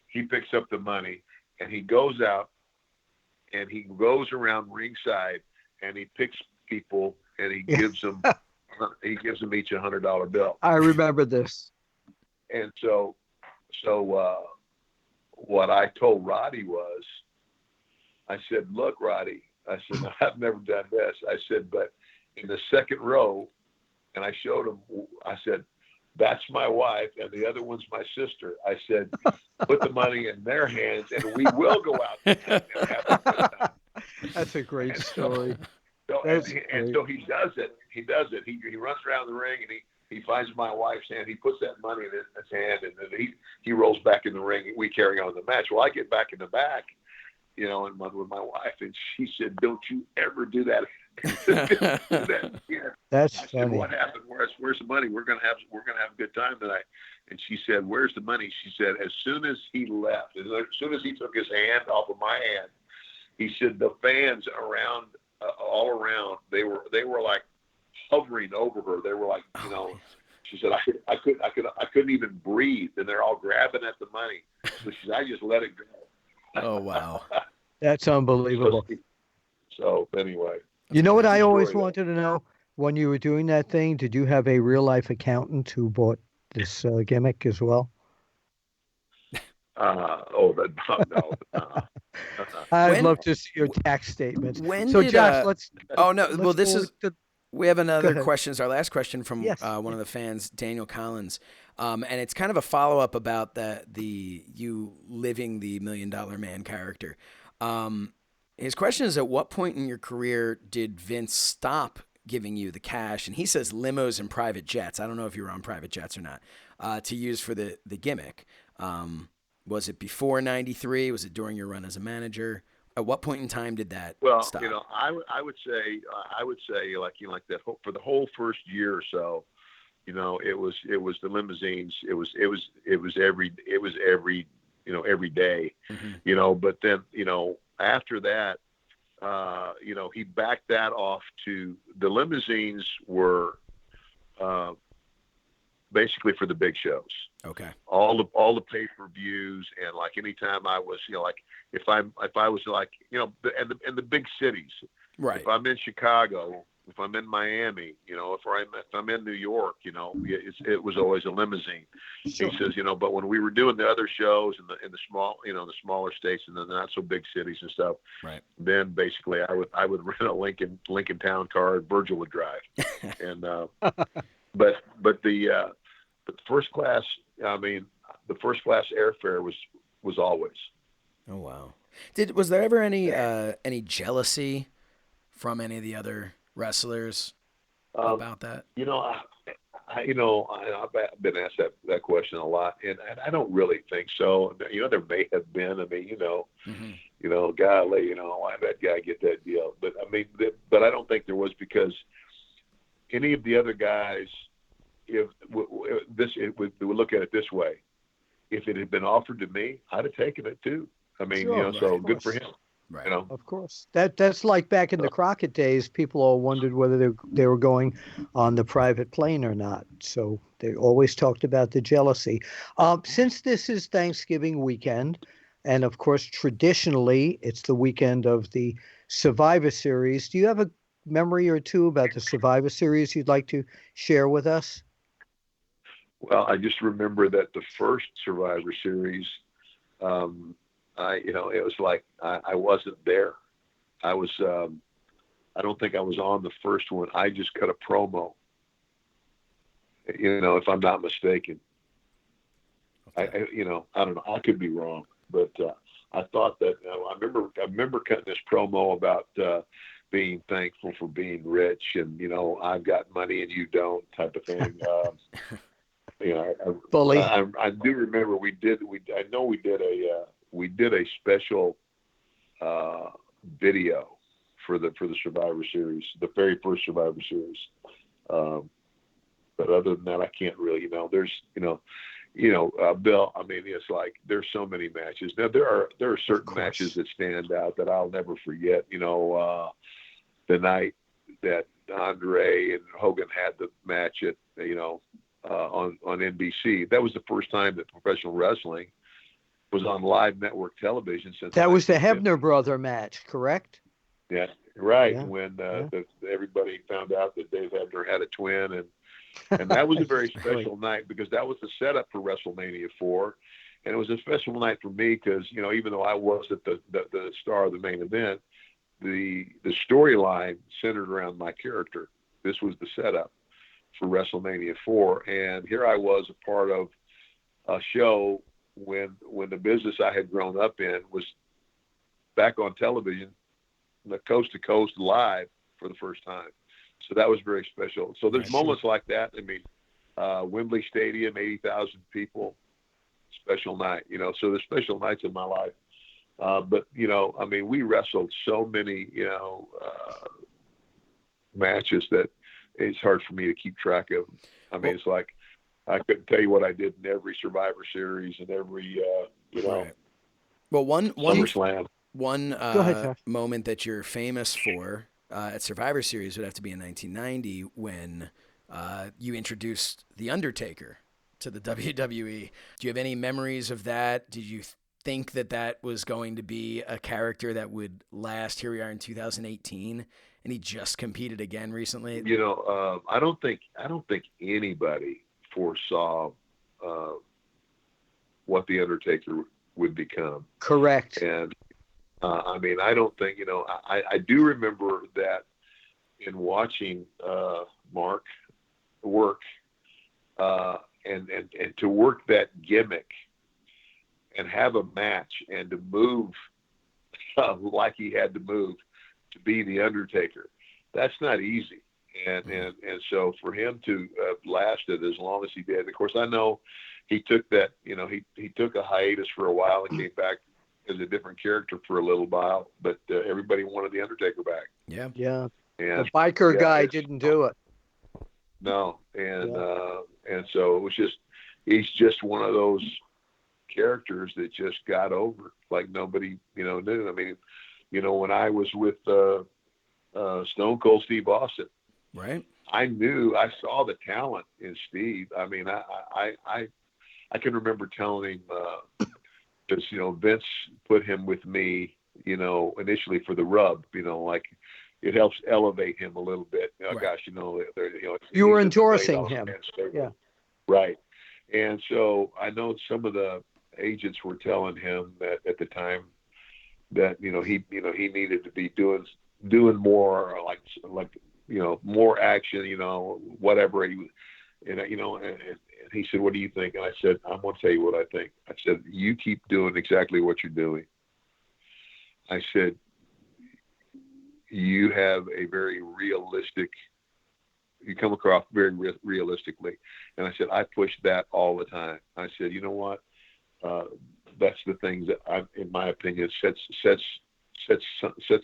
He picks up the money, and he goes out, and he goes around ringside, and he picks people, and he gives them each $100 bill. I remember this. And so what I told Roddy was, I said, look, Roddy, I said, I've never done this. I said, but in the second row, and I showed him, I said, that's my wife, and the other one's my sister. I said, put the money in their hands, and we will go out and have a good time. That's a great story. So he does it. He runs around the ring, and he finds my wife's hand. He puts that money in his hand, and then he rolls back in the ring. We carry on the match. Well, I get back in the back, and with my wife, and she said, "Don't you ever do that." That's I funny. said, what happened? Where's the money? We're gonna have a good time tonight. And she said, "Where's the money?" She said, "As soon as he left, as soon as he took his hand off of my hand," he said, "the fans around, all around, they were like hovering over her. They were like, She said, I couldn't even breathe, and they're all grabbing at the money. So she said, I just let it go." Oh, wow. That's unbelievable. So anyway. You know what I always wanted to know? When you were doing that thing, did you have a real-life accountant who bought this gimmick as well? No. I'd love to see your tax statements. Josh, let's... Oh, no. Well, we have another question. It's our last question from one of the fans, Daniel Collins. And it's kind of a follow-up about you living the $1 Million Man character. His question is, at what point in your career did Vince stop giving you the cash, and he says limos and private jets. I don't know if you were on private jets or not, to use for the gimmick. Was it before 93? Was it during your run as a manager? At what point in time did that stop? Well, I would say like that for the whole first year or so, it was the limousines. It was every day, but then, after that, he backed that off to the limousines were, basically for the big shows. Okay. All the pay-per-views, and like anytime I was, like if I was like, and the big cities, right. If I'm in Chicago, if I'm in Miami, if I'm in New York, it was always a limousine. Sure. He says, but when we were doing the other shows in the small, the smaller states and the not so big cities and stuff, right. Then basically I would rent a Lincoln Town car, Virgil would drive, and but the first class, the first class airfare was always. Oh wow! Was there ever any jealousy from any of the other wrestlers about that? I've been asked that question a lot, and I don't really think so. There may have been. Golly, why did that guy get that deal? But I don't think there was, because any of the other guys, if we look at it this way, if it had been offered to me, I'd have taken it too. Sure, so good for him. Right. Of course. That's like back in the Crockett days, people all wondered whether they were going on the private plane or not. So they always talked about the jealousy. Since this is Thanksgiving weekend, and of course, traditionally, it's the weekend of the Survivor Series, do you have a memory or two about the Survivor Series you'd like to share with us? Well, I just remember that the first Survivor Series, it was like I wasn't there. I don't think I was on the first one. I just cut a promo, if I'm not mistaken. Okay. I don't know. I could be wrong, but I thought that I remember cutting this promo about being thankful for being rich, and I've got money and you don't, type of thing. Bully. I do remember we did a special video for the Survivor Series, the very first Survivor Series. But other than that, I can't really. There's Bill. It's like there's so many matches. Now there are certain matches that stand out that I'll never forget. The night that Andre and Hogan had the match at on NBC. That was the first time that professional wrestling was on live network television since. That was the Hebner brother match, correct? Yeah, right. Yeah. When everybody found out that Dave Hebner had a twin, and that was a very special night, because that was the setup for WrestleMania 4, and it was a special night for me because even though I wasn't the star of the main event, the storyline centered around my character. This was the setup for WrestleMania 4, and here I was, a part of a show when the business I had grown up in was back on television, the coast to coast live for the first time. So that was very special. So there's moments like that. Wembley Stadium, 80,000 people, special night. So there's special nights in my life. But we wrestled so many matches that it's hard for me to keep track of. It's like I couldn't tell you what I did in every Survivor Series and every Right. Well, one SummerSlam. One Go ahead, moment that you're famous for at Survivor Series would have to be in 1990 when you introduced The Undertaker to the WWE. Do you have any memories of that? Did you think that was going to be a character that would last? Here we are in 2018, and he just competed again recently. I don't think anybody foresaw what The Undertaker would become. Correct. And I don't think, I do remember that in watching Mark work and to work that gimmick and have a match and to move like he had to move to be The Undertaker. That's not easy. And so for him to have lasted as long as he did, of course, I know he took that, he took a hiatus for a while and came back as a different character for a little while, but everybody wanted the Undertaker back. Yeah. And the biker guy didn't do it. No, and so it was he's just one of those characters that just got over like nobody knew. I mean, when I was with Stone Cold Steve Austin, right? I saw the talent in Steve. I mean, I can remember telling him because Vince put him with me, initially for the rub, like it helps elevate him a little bit. Right. Gosh, you were endorsing him, yeah, right. And so I know some of the agents were telling him that at the time that he needed to be doing more like more action, whatever. And he said, "What do you think?" And I said, "I'm going to tell you what I think." I said, "You keep doing exactly what you're doing." I said, "You have a very realistic. You come across very realistically." And I said, "I push that all the time." I said, "You know what? That's the things that in my opinion, sets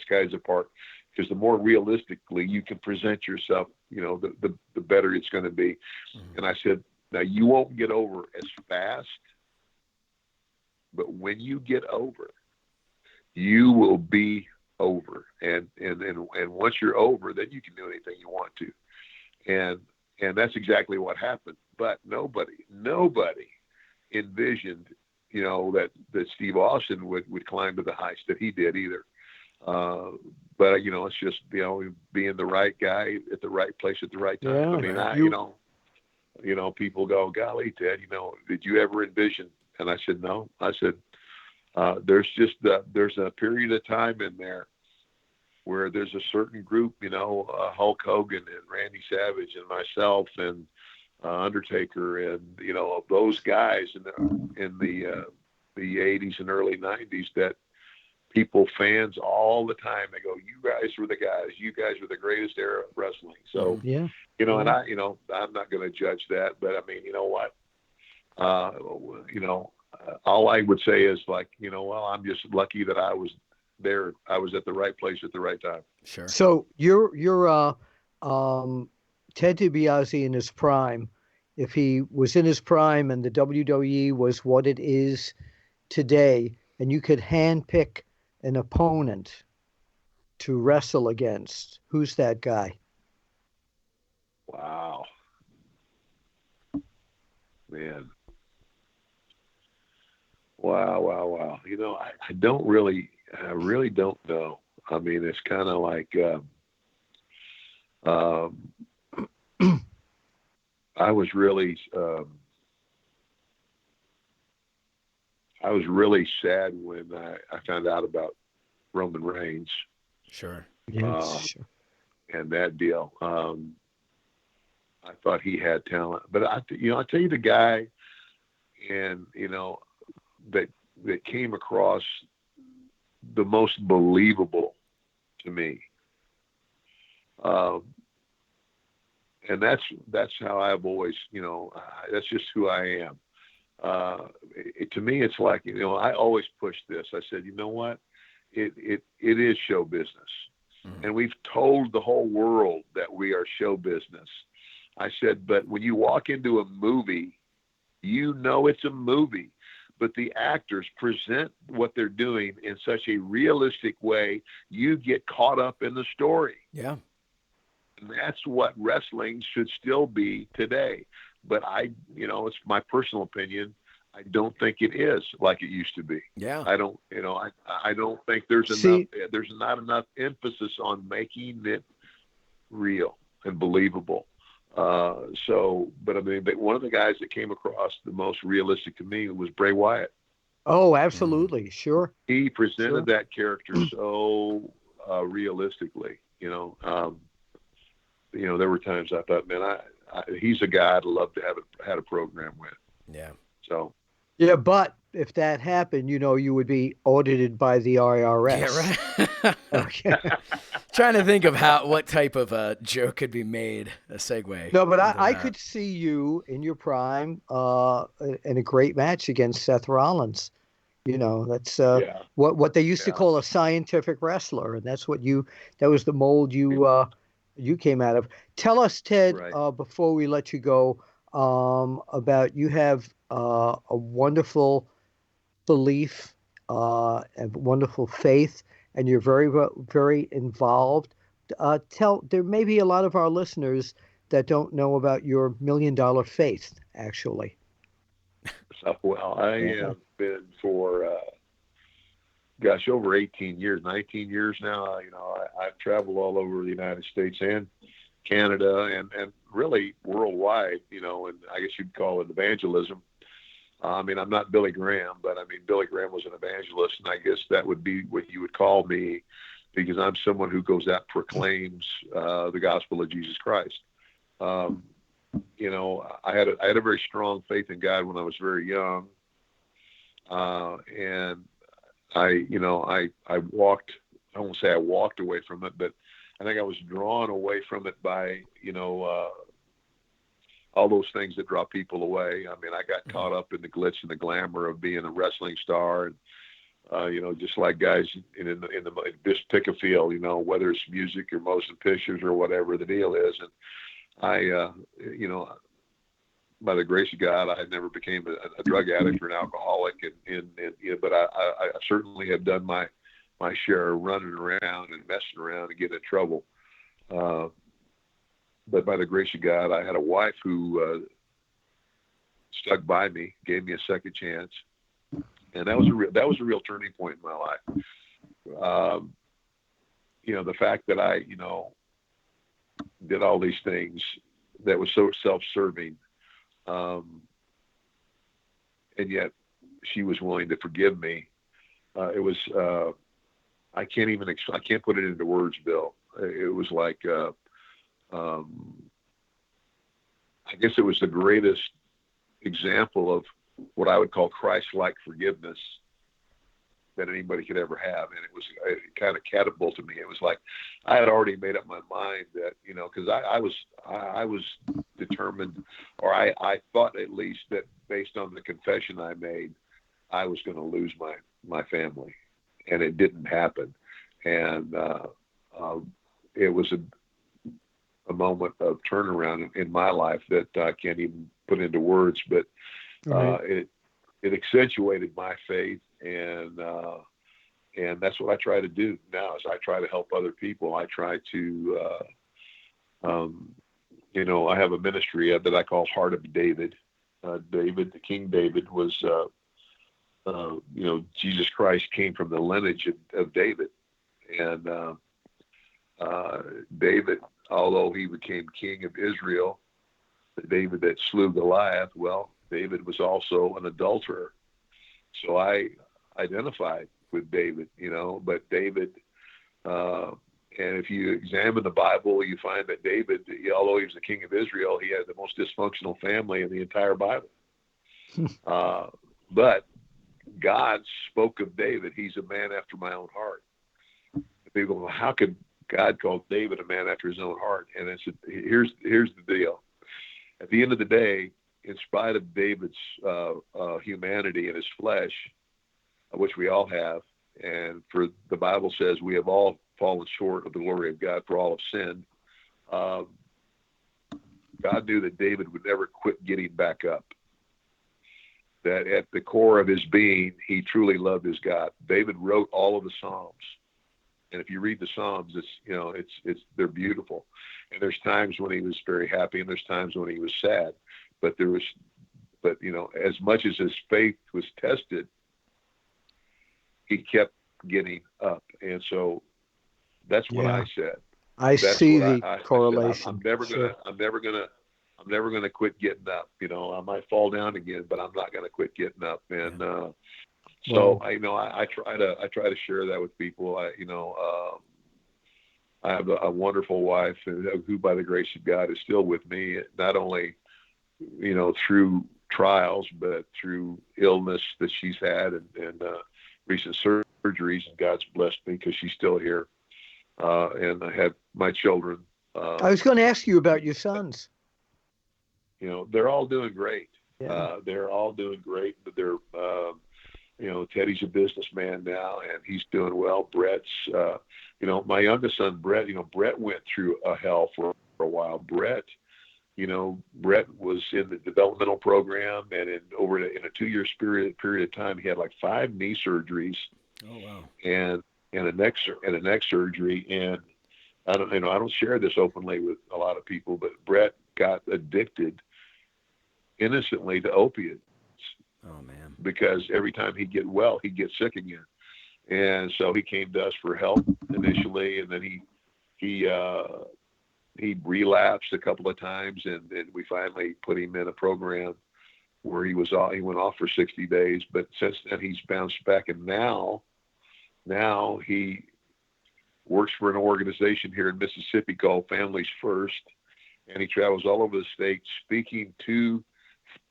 guys apart. Because the more realistically you can present yourself, the better it's going to be." Mm-hmm. And I said, "Now you won't get over as fast, but when you get over, you will be over. And once you're over, then you can do anything you want to." And that's exactly what happened. But nobody envisioned, that Steve Austin would climb to the heights that he did either. But it's just being the right guy at the right place at the right time. Yeah, I mean, people go, "Golly, Ted, did you ever envision?" And I said, "No." I said, there's a period of time in there where there's a certain group, Hulk Hogan and Randy Savage and myself and Undertaker and those guys in the 80s and early 90s that people, fans all the time, they go, "You guys were the guys. You guys were the greatest era of wrestling." So yeah, and I'm not going to judge that, but I mean, you know what? All I would say is well, I'm just lucky that I was there. I was at the right place at the right time. Sure. So you're Ted DiBiase in his prime. If he was in his prime and the WWE was what it is today, and you could handpick an opponent to wrestle against, who's that guy? Wow. Man. Wow. I really don't know. I mean, it's kind of like, I was really sad when I found out about Roman Reigns. Sure. Sure. And that deal. I thought he had talent, but I tell you the guy, and that came across the most believable to me. And that's how I've always, that's just who I am. To me, it's like, I always push this. I said, you know what? It is show business. Mm-hmm. And we've told the whole world that we are show business. I said, but when you walk into a movie, it's a movie, but the actors present what they're doing in such a realistic way, you get caught up in the story. Yeah. And that's what wrestling should still be today. But it's my personal opinion, I don't think it is like it used to be. Yeah. I don't think there's not enough emphasis on making it real and believable. But I mean, one of the guys that came across the most realistic to me was Bray Wyatt. Oh, absolutely. Sure. He presented that character so realistically, there were times I thought, man, he's a guy I'd love to have had a program with. Yeah. So. Yeah, but if that happened, you would be audited by the IRS. Yeah, right. Okay. Trying to think of what type of a joke could be made, a segue. No, but I, into I that. could see you in your prime in a great match against Seth Rollins. You know, that's Yeah, what they used to yeah, call a scientific wrestler, and that was the mold you came out of. Tell us, Ted, right. before we let you go, about you have a wonderful belief, and wonderful faith, and you're very involved. There may be a lot of our listeners that don't know about your $1 million faith, actually. So, well, I have been for gosh, over 18 years, 19 years now. I've traveled all over the United States and Canada, and really worldwide. And I guess you'd call it evangelism. I mean, I'm not Billy Graham, but I mean, Billy Graham was an evangelist, and I guess that would be what you would call me, because I'm someone who goes out and proclaims the gospel of Jesus Christ. I had a very strong faith in God when I was very young, and I walked. I won't say I walked away from it, but I think I was drawn away from it by all those things that draw people away. I mean, I got caught up in the glitz and the glamour of being a wrestling star, and just like guys just pick a field, whether it's music or motion pictures or whatever the deal is. And I, by the grace of God, I never became a drug addict or an alcoholic, but I certainly have done my share of running around and messing around and getting in trouble. But by the grace of God, I had a wife who stuck by me, gave me a second chance, and that was a real turning point in my life. The fact that I did all these things that was so self-serving, and yet she was willing to forgive me. It was I can't put it into words, Bill. It was like. I guess it was the greatest example of what I would call Christ-like forgiveness that anybody could ever have. And it kind of catapulted me. It was like I had already made up my mind that, because I was determined, or I thought at least that based on the confession I made, I was going to lose my family. And it didn't happen. And it was a moment of turnaround in my life that I can't even put into words, but it accentuated my faith, and that's what I try to do now. Is I try to help other people. I try to, I have a ministry that I call Heart of David. David, the King David, was, Jesus Christ came from the lineage of David, and David, although he became king of Israel, the David that slew Goliath, well, David was also an adulterer. So I identified with David, but David, and if you examine the Bible, you find that David, although he was the king of Israel, he had the most dysfunctional family in the entire Bible. But God spoke of David, he's a man after my own heart. People go, how could God called David a man after his own heart? And here's the deal. At the end of the day, in spite of David's humanity and his flesh, which we all have, and for the Bible says we have all fallen short of the glory of God, for all have sinned. God knew that David would never quit getting back up. That at the core of his being, he truly loved his God. David wrote all of the Psalms. And if you read the Psalms, they're beautiful. And there's times when he was very happy, and there's times when he was sad. But as much as his faith was tested, he kept getting up. And so that's what I said. I see the correlation. I'm never gonna quit getting up. I might fall down again, but I'm not gonna quit getting up. And I try to share that with people. I have a wonderful wife who, by the grace of God, is still with me, not only, through trials, but through illness that she's had and recent surgery. surgeries, and God's blessed me because she's still here. And I have my children. I was going to ask you about your sons. They're all doing great. Yeah. They're all doing great. But they're, Teddy's a businessman now, and he's doing well. Brett's, my youngest son, Brett. Brett went through a hell for a while. Brett was in the developmental program, and in a 2-year period of time, he had like 5 knee surgeries. Oh wow! And a neck surgery, and I don't share this openly with a lot of people, but Brett got addicted innocently to opiates. Oh man! Because every time he'd get well, he'd get sick again, and so he came to us for help initially, and then he relapsed a couple of times, and we finally put him in a program where he went off for 60 days, but since then he's bounced back, and now he works for an organization here in Mississippi called Families First, and he travels all over the state speaking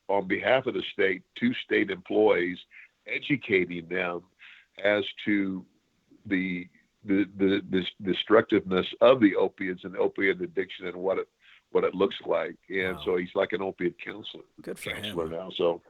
on behalf of the state to state employees, educating them as to the destructiveness of the opiates and opiate addiction and what it looks like. And wow. So he's like an opiate counselor. Good for him. Now. So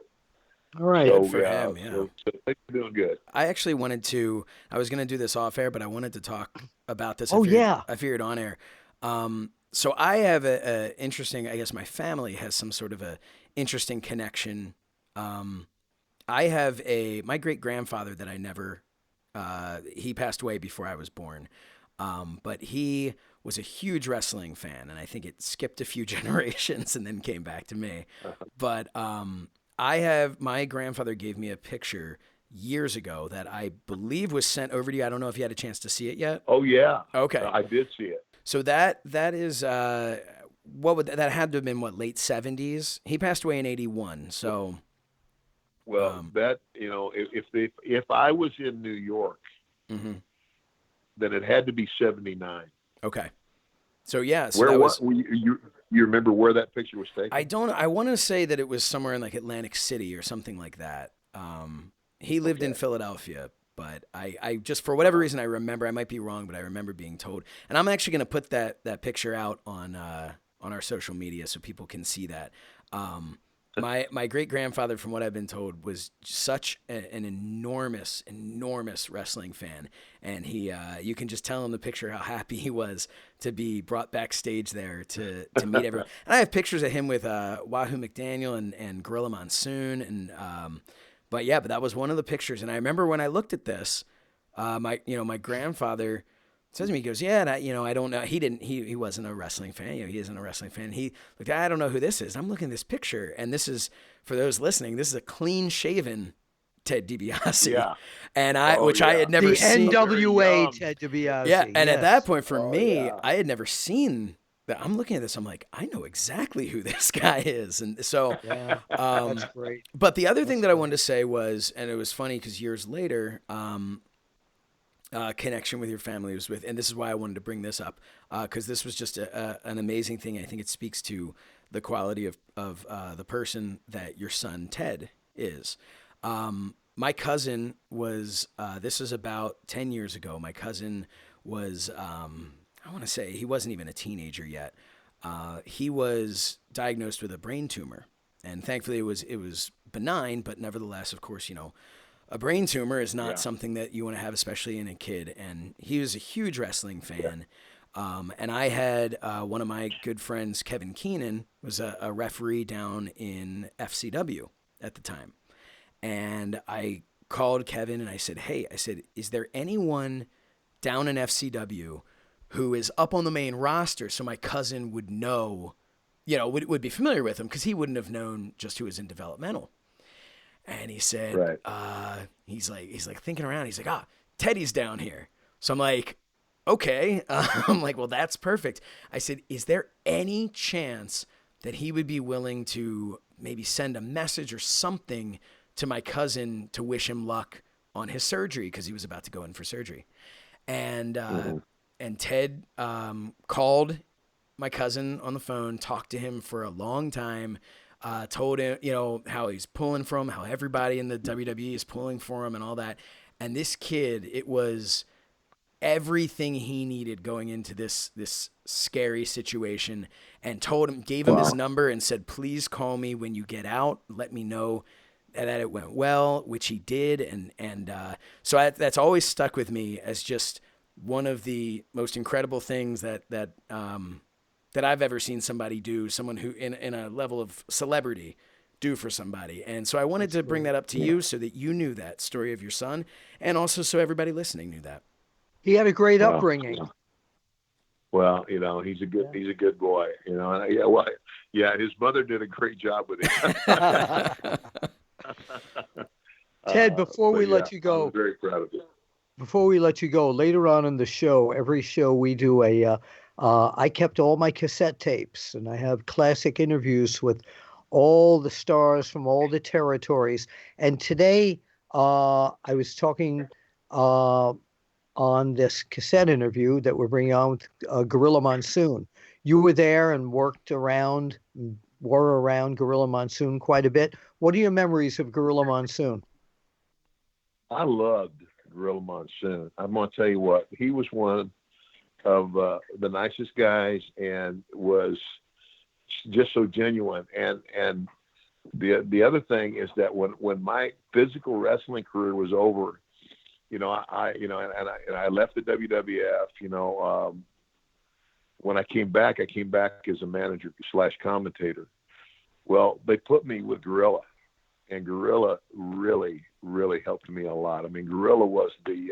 all right. So, Good for him, yeah. So they're doing good. I actually I was going to do this off air, but I wanted to talk about this. I figured on air. So I have a interesting, I guess my family has some sort of a interesting connection. I have my great grandfather that I never, he passed away before I was born. But he was a huge wrestling fan, and I think it skipped a few generations and then came back to me. But, my grandfather gave me a picture years ago that I believe was sent over to you. I don't know if you had a chance to see it yet. Oh yeah. Okay. I did see it. So that is, that had to have been late 70s. He passed away in 81. So. Well, if I was in New York, mm-hmm. then it had to be 79. Okay. So yeah. So you remember where that picture was taken? I want to say that it was somewhere in like Atlantic City or something like that. He lived in Philadelphia, but I just, for whatever reason, I remember, I might be wrong, but I remember being told, and I'm actually going to put that picture out on our social media so people can see that. My great grandfather, from what I've been told, was such an enormous wrestling fan, and you can just tell in the picture how happy he was to be brought backstage there to meet everyone. And I have pictures of him with Wahoo McDaniel and Gorilla Monsoon, and but that was one of the pictures. And I remember when I looked at this, my grandfather says to me, he goes, yeah, and I don't know. He wasn't a wrestling fan. He isn't a wrestling fan. He looked, I don't know who this is. I'm looking at this picture, and this is, for those listening, this is a clean shaven Ted DiBiase. Yeah. And I had never seen. The NWA Ted DiBiase. Yeah. And at that point for me, yeah. I had never seen that. I'm looking at this. I'm like, I know exactly who this guy is. And so, that's great. But the other thing that I wanted to say was, and it was funny because years later, connection with your family was with, and this is why I wanted to bring this up, because this was just an amazing thing. I think it speaks to the quality of the person that your son Ted is. My cousin was, this is about 10 years ago. My cousin was, I want to say he wasn't even a teenager yet. He was diagnosed with a brain tumor, and thankfully it was benign, but nevertheless, of course, a brain tumor is not something that you want to have, especially in a kid. And he was a huge wrestling fan. And I had one of my good friends, Kevin Keenan, was a referee down in FCW at the time. And I called Kevin and I said, hey, is there anyone down in FCW who is up on the main roster so my cousin would know, would be familiar with him, because he wouldn't have known just who was in developmental. And he said, right. He's like thinking around. He's like, Teddy's down here. So I'm like, okay. I'm like, well, that's perfect. I said, is there any chance that he would be willing to maybe send a message or something to my cousin to wish him luck on his surgery? Because he was about to go in for surgery. And, and Ted called my cousin on the phone, talked to him for a long time, told him, how he's pulling for him, how everybody in the WWE is pulling for him and all that. And this kid, it was everything he needed going into this scary situation, and gave him his number and said, please call me when you get out. Let me know that it went well, which he did. And so that's always stuck with me as just one of the most incredible things that I've ever seen somebody do, someone who in a level of celebrity do for somebody. And so I wanted to bring that up to you so that you knew that story of your son, and also so everybody listening knew that. He had a great upbringing. Well, he's a good boy, and his mother did a great job with him. Ted, before we let you go, I'm very proud of you. Before we let you go, later on in the show, every show we do I kept all my cassette tapes, and I have classic interviews with all the stars from all the territories. And today, I was talking on this cassette interview that we're bringing on with Gorilla Monsoon. You were there and were around Gorilla Monsoon quite a bit. What are your memories of Gorilla Monsoon? I loved Gorilla Monsoon. I'm going to tell you what, he was one of the nicest guys and was just so genuine. And the other thing is that when my physical wrestling career was over, I left the WWF, when I came back as a manager / commentator. Well, they put me with Gorilla, and Gorilla really, really helped me a lot. I mean, Gorilla was the,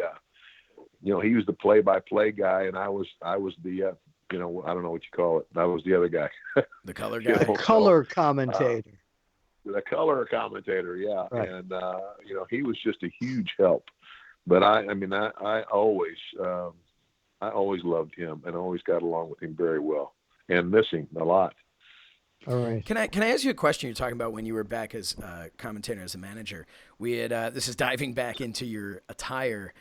he was the play-by-play guy, and I was the, I don't know what you call it. I was the other guy. The color guy. Color commentator. The color commentator, yeah. Right. And, he was just a huge help. But I always loved him and always got along with him very well and miss him a lot. All right. Can I ask you a question? You're talking about when you were back as a commentator, as a manager. We had this is diving back into your attire.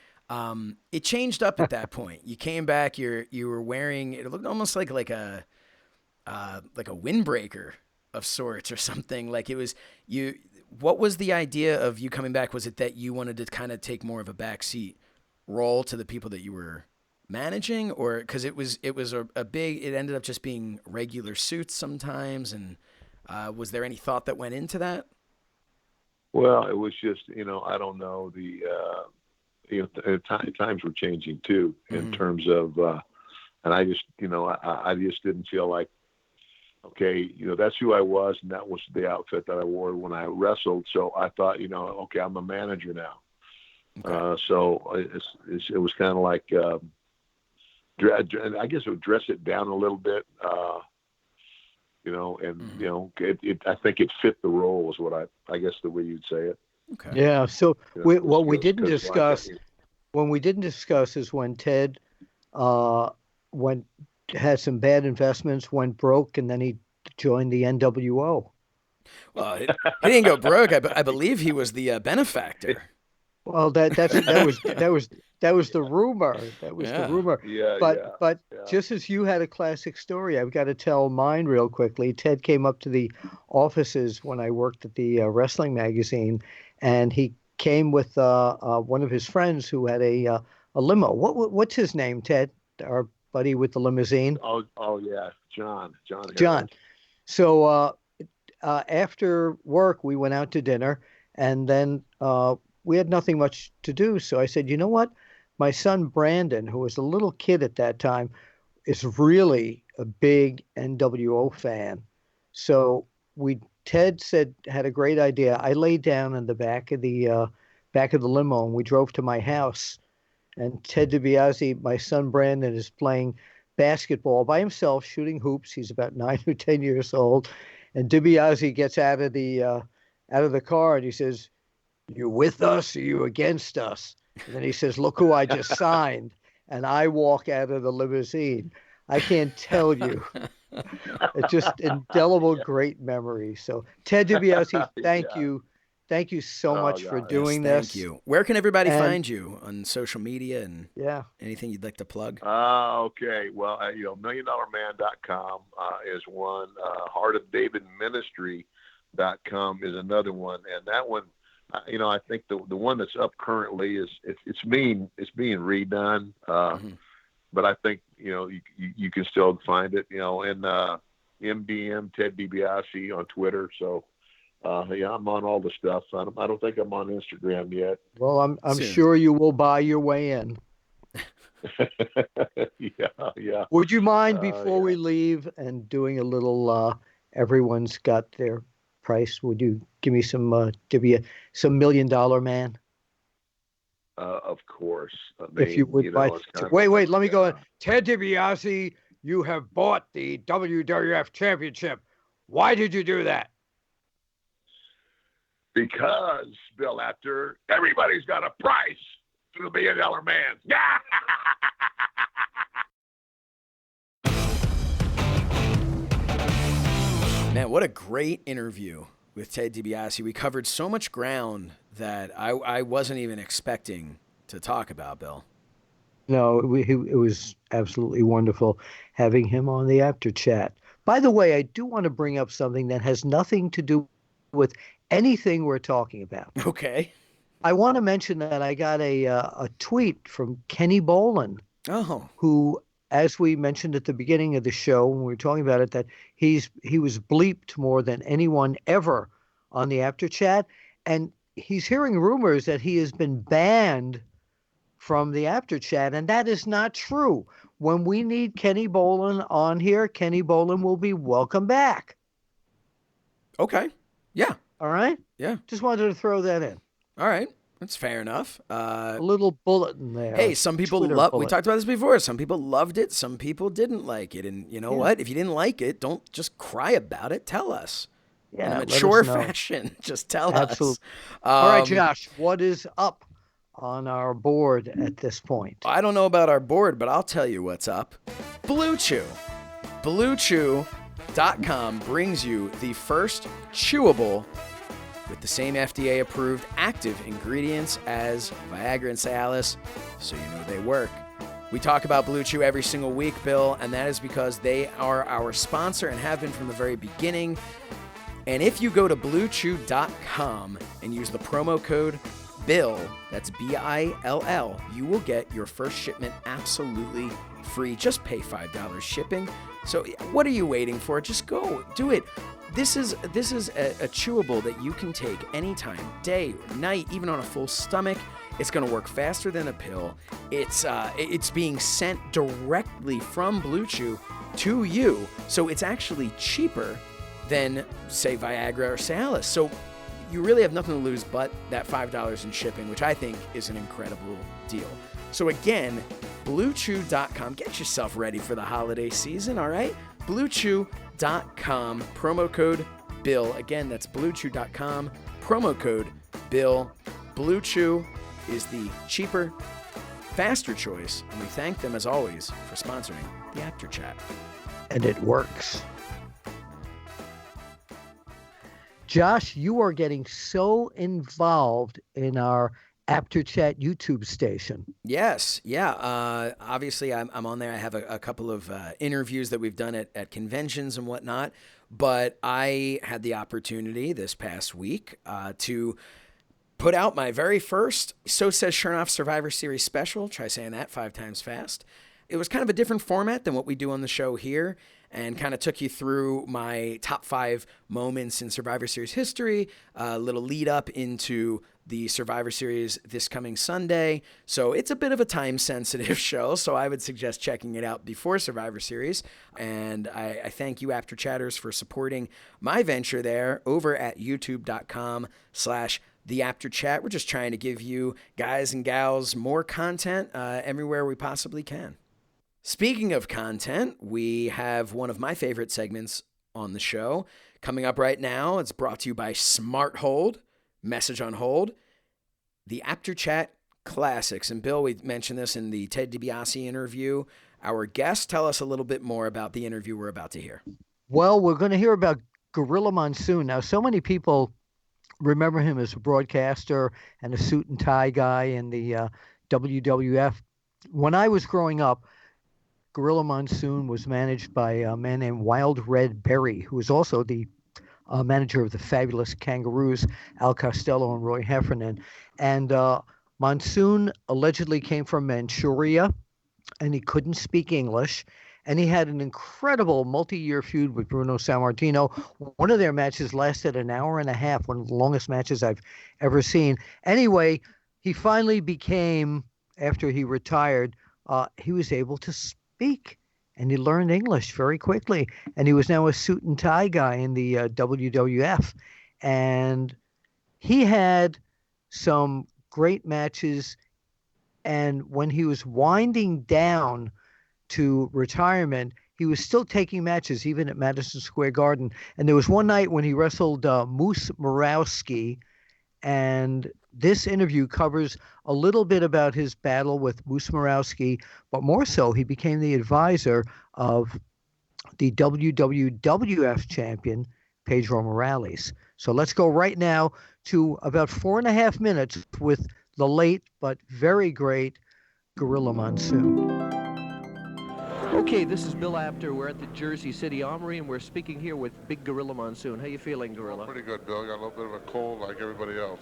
It changed up at that point. You came back. You were wearing, it looked almost like a windbreaker of sorts or something. Like it was you. What was the idea of you coming back? Was it that you wanted to kind of take more of a backseat role to the people that you were managing, or because it was a big, it ended up just being regular suits sometimes, and was there any thought that went into that? Well, it was just, I don't know, times were changing too, in terms of, and I just, I just didn't feel like, okay, that's who I was, and that was the outfit that I wore when I wrestled. So I thought, okay, I'm a manager now. Okay. So it was kind of like, I guess it would dress it down a little bit, I think it fit the role is what I guess the way you'd say it. Okay. Yeah. So what we didn't discuss, is when Ted had some bad investments, went broke, and then he joined the NWO. Well, he didn't go broke. I believe he was the benefactor. Well, that was the rumor. That was the rumor. Yeah. But just as you had a classic story, I've got to tell mine real quickly. Ted came up to the offices when I worked at the wrestling magazine, and he came with one of his friends who had a limo. What's his name, Ted? Our buddy with the limousine. Oh yeah, John. So after work, we went out to dinner, and then we had nothing much to do. So I said, you know what? My son, Brandon, who was a little kid at that time, is really a big NWO fan. So Ted had a great idea. I laid down in the back of the limo, and we drove to my house. And Ted DiBiase, my son Brandon, is playing basketball by himself, shooting hoops. He's about 9 or 10 years old. And DiBiase gets out of the car, and he says, "You with us or you against us?" And then he says, "Look who I just signed." And I walk out of the limousine. I can't tell you. It's just indelible, great memory. So Ted DiBiase, thank you. Thank you so much for doing this. Thank you. Where can everybody find you on social media and anything you'd like to plug? Okay. Well, $1,000,000man.com is one. Heartofdavidministry.com is another one. And that one, I think the one that's up currently it's being redone. But I think, you can still find it, and MDM Ted DiBiase on Twitter. So, I'm on all the stuff. I don't think I'm on Instagram yet. Well, I'm sure you will buy your way in. Yeah. Would you mind before we leave and doing a little, everyone's got their price? Would you give me some $1 million man? Of course. I mean, if you would buy. Wait, let me go in. Ted DiBiase, you have bought the WWF Championship. Why did you do that? Because, Bill Apter, everybody's got a price to the $1 million man. Yeah. Man, what a great interview with Ted DiBiase. We covered so much ground that I wasn't even expecting to talk about, Bill. No, it was absolutely wonderful having him on the Apter Chat. By the way, I do want to bring up something that has nothing to do with anything we're talking about. Okay. I want to mention that I got a tweet from Kenny Bolin, who, as we mentioned at the beginning of the show when we were talking about it, that he was bleeped more than anyone ever on the Apter Chat, and he's hearing rumors that he has been banned from the Apter Chat, and that is not true. When we need Kenny Bolin on here, Kenny Bolin will be welcome back. Okay. Yeah. All right? Yeah. Just wanted to throw that in. All right. That's fair enough. A little bulletin there. Hey, some people we talked about this before. Some people loved it. Some people didn't like it. And you know what? If you didn't like it, don't just cry about it. Tell us. Yeah, in a mature fashion. Just tell us. All right, Josh, what is up on our board at this point? I don't know about our board, but I'll tell you what's up. Blue Chew. BlueChew.com brings you the first chewable with the same FDA-approved active ingredients as Viagra and Cialis, so you know they work. We talk about Blue Chew every single week, Bill, and that is because they are our sponsor and have been from the very beginning. And if you go to BlueChew.com and use the promo code BILL, that's BILL, you will get your first shipment absolutely free. Just pay $5 shipping. So what are you waiting for? Just go do it. This is a chewable that you can take anytime, day or night, even on a full stomach. It's going to work faster than a pill. It's being sent directly from Blue Chew to you, so it's actually cheaper than, say, Viagra or Cialis. So you really have nothing to lose but that $5 in shipping, which I think is an incredible deal. So again, BlueChew.com. Get yourself ready for the holiday season, all right? BlueChew.com, promo code BILL. Again, that's BlueChew.com, promo code BILL. Blue Chew is the cheaper, faster choice, and we thank them, as always, for sponsoring the Apter Chat. And it works. Josh, you are getting so involved in our Apter Chat YouTube station. Yes, yeah. Obviously, I'm on there. I have a couple of interviews that we've done at conventions and whatnot, but I had the opportunity this past week to put out my very first So Says Shernoff Survivor Series special. Try saying that 5 times fast. It was kind of a different format than what we do on the show here, and kind of took you through my top 5 moments in Survivor Series history, a little lead up into the Survivor Series this coming Sunday. So it's a bit of a time-sensitive show, so I would suggest checking it out before Survivor Series. And I thank you, Apter Chatters, for supporting my venture there over at youtube.com/The Apter Chat. We're just trying to give you guys and gals more content everywhere we possibly can. Speaking of content, we have one of my favorite segments on the show coming up right now. It's brought to you by Smart Hold, Message on Hold, the Apter Chat Classics. And Bill, we mentioned this in the Ted DiBiase interview. Our guests tell us a little bit more about the interview we're about to hear. Well, we're going to hear about Gorilla Monsoon. Now, so many people remember him as a broadcaster and a suit and tie guy in the WWF. When I was growing up, Gorilla Monsoon was managed by a man named Wild Red Berry, who was also the manager of the fabulous Kangaroos, Al Costello and Roy Heffernan. And Monsoon allegedly came from Manchuria, and he couldn't speak English. And he had an incredible multi-year feud with Bruno Sammartino. One of their matches lasted an hour and a half, one of the longest matches I've ever seen. Anyway, he finally became, after he retired, he was able to speak, and he learned English very quickly. And he was now a suit and tie guy in the WWF. And he had some great matches. And when he was winding down to retirement, he was still taking matches, even at Madison Square Garden. And there was one night when he wrestled Moose Morawski, and this interview covers a little bit about his battle with Moose Morawski, but more so, he became the advisor of the WWF champion, Pedro Morales. So let's go right now to about 4.5 minutes with the late but very great Gorilla Monsoon. Okay, this is Bill Apter. We're at the Jersey City Armory, and we're speaking here with Big Gorilla Monsoon. How you feeling, Gorilla? Pretty good, Bill. Got a little bit of a cold like everybody else.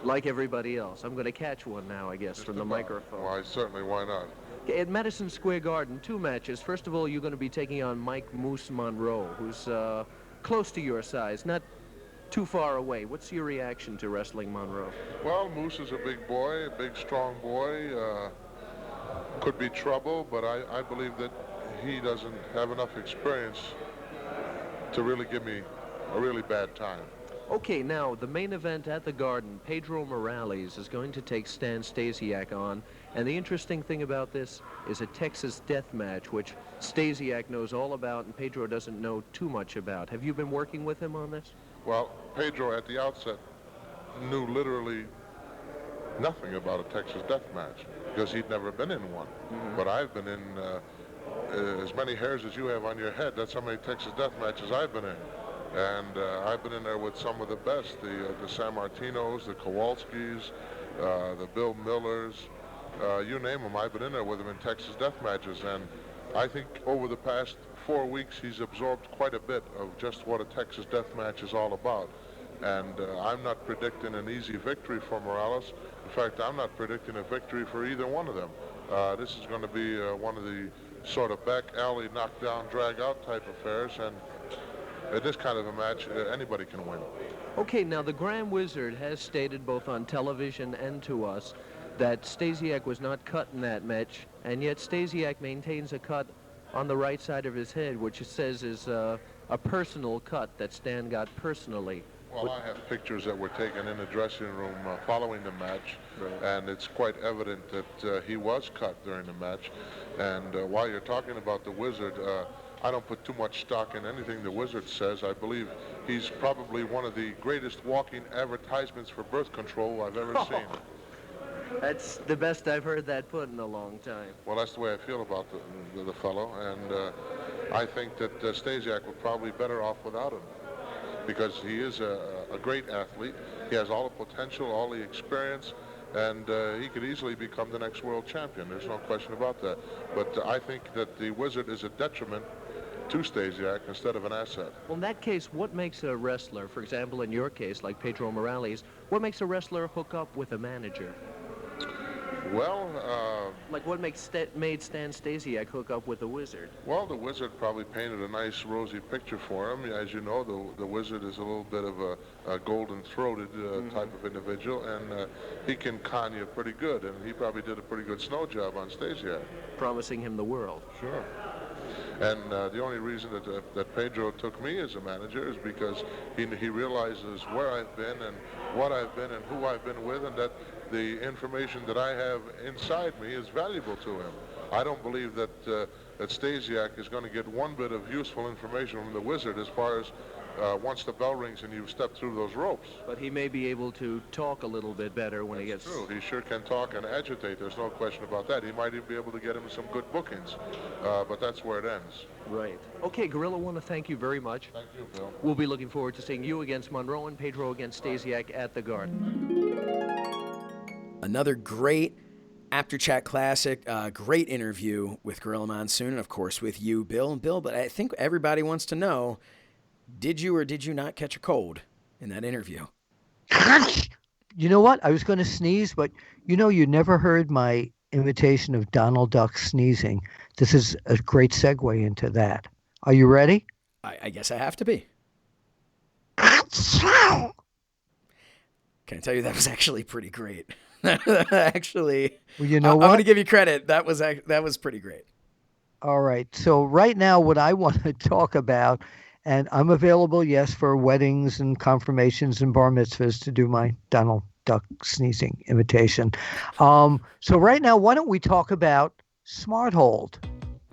Like everybody else. I'm going to catch one now, I guess, Just from the about. microphone. Why, certainly, why not? Okay, at Madison Square Garden, 2 matches. First of all, you're going to be taking on Mike Moose Monroe, who's close to your size, not too far away. What's your reaction to wrestling Monroe? Well, Moose is a big boy, a big, strong boy. Could be trouble, but I believe that he doesn't have enough experience to really give me a really bad time. Okay, now, the main event at the Garden, Pedro Morales is going to take Stan Stasiak on, and the interesting thing about this is a Texas death match, which Stasiak knows all about and Pedro doesn't know too much about. Have you been working with him on this? Well, Pedro, at the outset, knew literally nothing about a Texas death match because he'd never been in one. Mm-hmm. But I've been in as many hairs as you have on your head. That's how many Texas death matches I've been in. And I've been in there with some of the best, the Sammartinos, the Kowalskis, the Bill Millers, you name them. I've been in there with them in Texas death matches. And I think over the past 4 weeks, he's absorbed quite a bit of just what a Texas death match is all about. And I'm not predicting an easy victory for Morales. In fact, I'm not predicting a victory for either one of them. This is going to be one of the sort of back alley, knockdown, drag out type affairs. And in this kind of a match, anybody can win. Okay, now the Grand Wizard has stated both on television and to us that Stasiak was not cut in that match, and yet Stasiak maintains a cut on the right side of his head, which it says is a personal cut that Stan got personally. Well, I have pictures that were taken in the dressing room following the match, right. And it's quite evident that he was cut during the match. And while you're talking about the Wizard, I don't put too much stock in anything the Wizard says. I believe he's probably one of the greatest walking advertisements for birth control I've ever seen. That's the best I've heard that put in a long time. Well, that's the way I feel about the fellow, and I think that Stasiak would probably be better off without him because he is a great athlete. He has all the potential, all the experience, and he could easily become the next world champion. There's no question about that. But I think that the Wizard is a detriment to Stasiak instead of an asset. Well, in that case, what makes a wrestler, for example, in your case, like Pedro Morales, what makes a wrestler hook up with a manager? Well, like what made Stan Stasiak hook up with the Wizard? Well, the Wizard probably painted a nice rosy picture for him. As you know, the Wizard is a little bit of a golden-throated type of individual, and he can con you pretty good, and he probably did a pretty good snow job on Stasiak. Promising him the world. Sure. And the only reason that Pedro took me as a manager is because he realizes where I've been and what I've been and who I've been with, and that the information that I have inside me is valuable to him. I don't believe that that Stasiak is going to get one bit of useful information from the Wizard as far as once the bell rings and you've stepped through those ropes. But he may be able to talk a little bit better when he gets... True. He sure can talk and agitate. There's no question about that. He might even be able to get him some good bookings. But that's where it ends. Right. Okay, Gorilla, I want to thank you very much. Thank you, Bill. We'll be looking forward to seeing you against Monroe and Pedro against Stasiak at the Garden. Another great Apter Chat Classic, great interview with Gorilla Monsoon, and of course with you, Bill. Bill, but I think everybody wants to know, Did you or did you not catch a cold in that interview? You know what? I was going to sneeze, but you never heard my imitation of Donald Duck sneezing. This is a great segue into that. Are you ready? I guess I have to be. Can I tell you that was actually pretty great? Actually, well, you know I'm what? going to give you credit. That was pretty great. All right. So right now, what I want to talk about, and I'm available, yes, for weddings and confirmations and bar mitzvahs to do my Donald Duck sneezing imitation. So right now, why don't we talk about Smart Hold?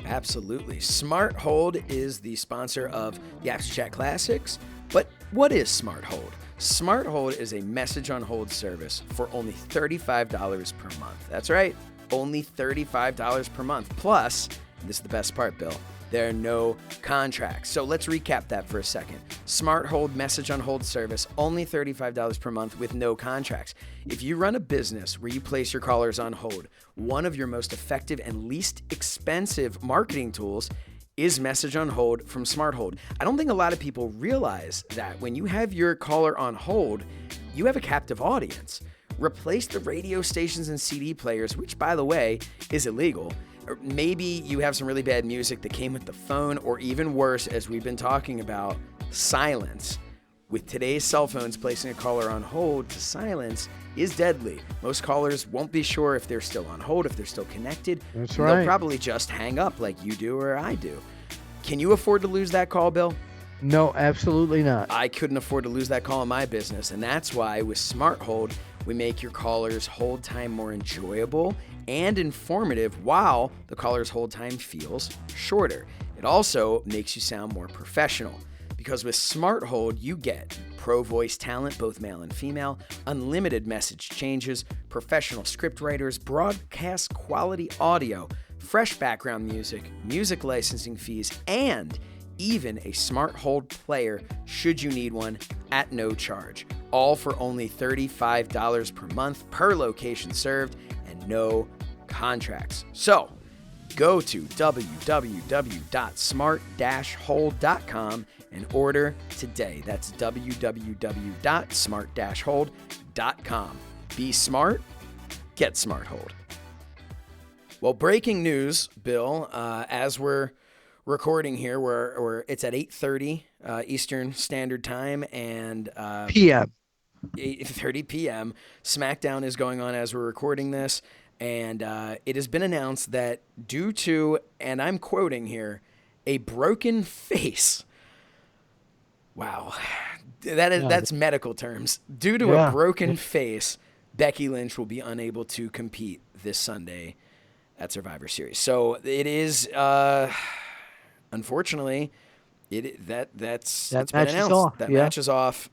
Absolutely. Smart Hold is the sponsor of the Apter Chat Classics. But what is Smart Hold? Smart Hold is a message on hold service for only $35 per month. That's right, only $35 per month. Plus, and this is the best part, Bill, there are no contracts. So let's recap that for a second. Smart Hold message on hold service, only $35 per month with no contracts. If you run a business where you place your callers on hold, one of your most effective and least expensive marketing tools is message on hold from Smart Hold. I don't think a lot of people realize that when you have your caller on hold, you have a captive audience. Replace the radio stations and CD players, which, by the way, is illegal. Or maybe you have some really bad music that came with the phone, or even worse, as we've been talking about, silence. With today's cell phones, placing a caller on hold to silence is deadly. Most callers won't be sure if they're still on hold, if they're still connected. That's right. They'll probably just hang up like you do or I do. Can you afford to lose that call, Bill? No, absolutely not. I couldn't afford to lose that call in my business, and that's why with Smart Hold, we make your caller's hold time more enjoyable and informative while the caller's hold time feels shorter. It also makes you sound more professional. Because with Smart Hold, you get pro voice talent, both male and female, unlimited message changes, professional script writers, broadcast quality audio, fresh background music, music licensing fees, and even a Smart Hold player should you need one at no charge. All for only $35 per month per location served and no contracts. So go to www.smart-hold.com and order today. That's www.smart-hold.com. Be smart, get Smart Hold. Well, breaking news, Bill, as we're recording here, it's at 8:30 Eastern Standard Time and PM. 8:30 p.m. SmackDown is going on as we're recording this, and it has been announced that due to, and I'm quoting here, a broken face. Wow, that's medical terms. Due to a broken face, Becky Lynch will be unable to compete this Sunday at Survivor Series. So it is, unfortunately, that's been announced. That match is off.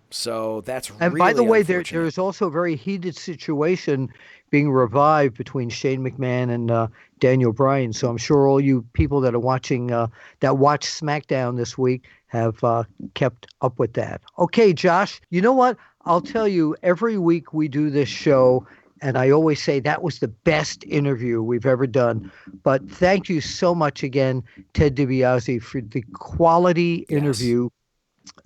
So that's and really by the way, there unfortunate. is also a very heated situation being revived between Shane McMahon and Daniel Bryan. So I'm sure all you people that are watching, that watch SmackDown this week have kept up with that. Okay, Josh, you know what? I'll tell you, every week we do this show, and I always say that was the best interview we've ever done. But thank you so much again, Ted DiBiase, for the quality interview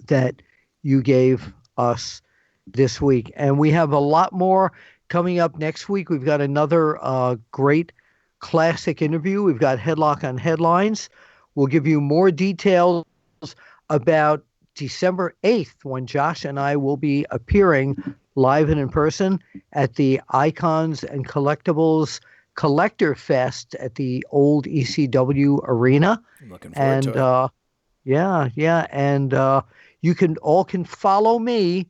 that you gave us this week. And we have a lot more coming up next week. We've got another great classic interview. We've got Headlock on Headlines. We'll give you more details about December 8th when Josh and I will be appearing live and in person at the Icons and Collectibles Collector Fest at the old ECW Arena. I'm looking forward to it. And you can follow me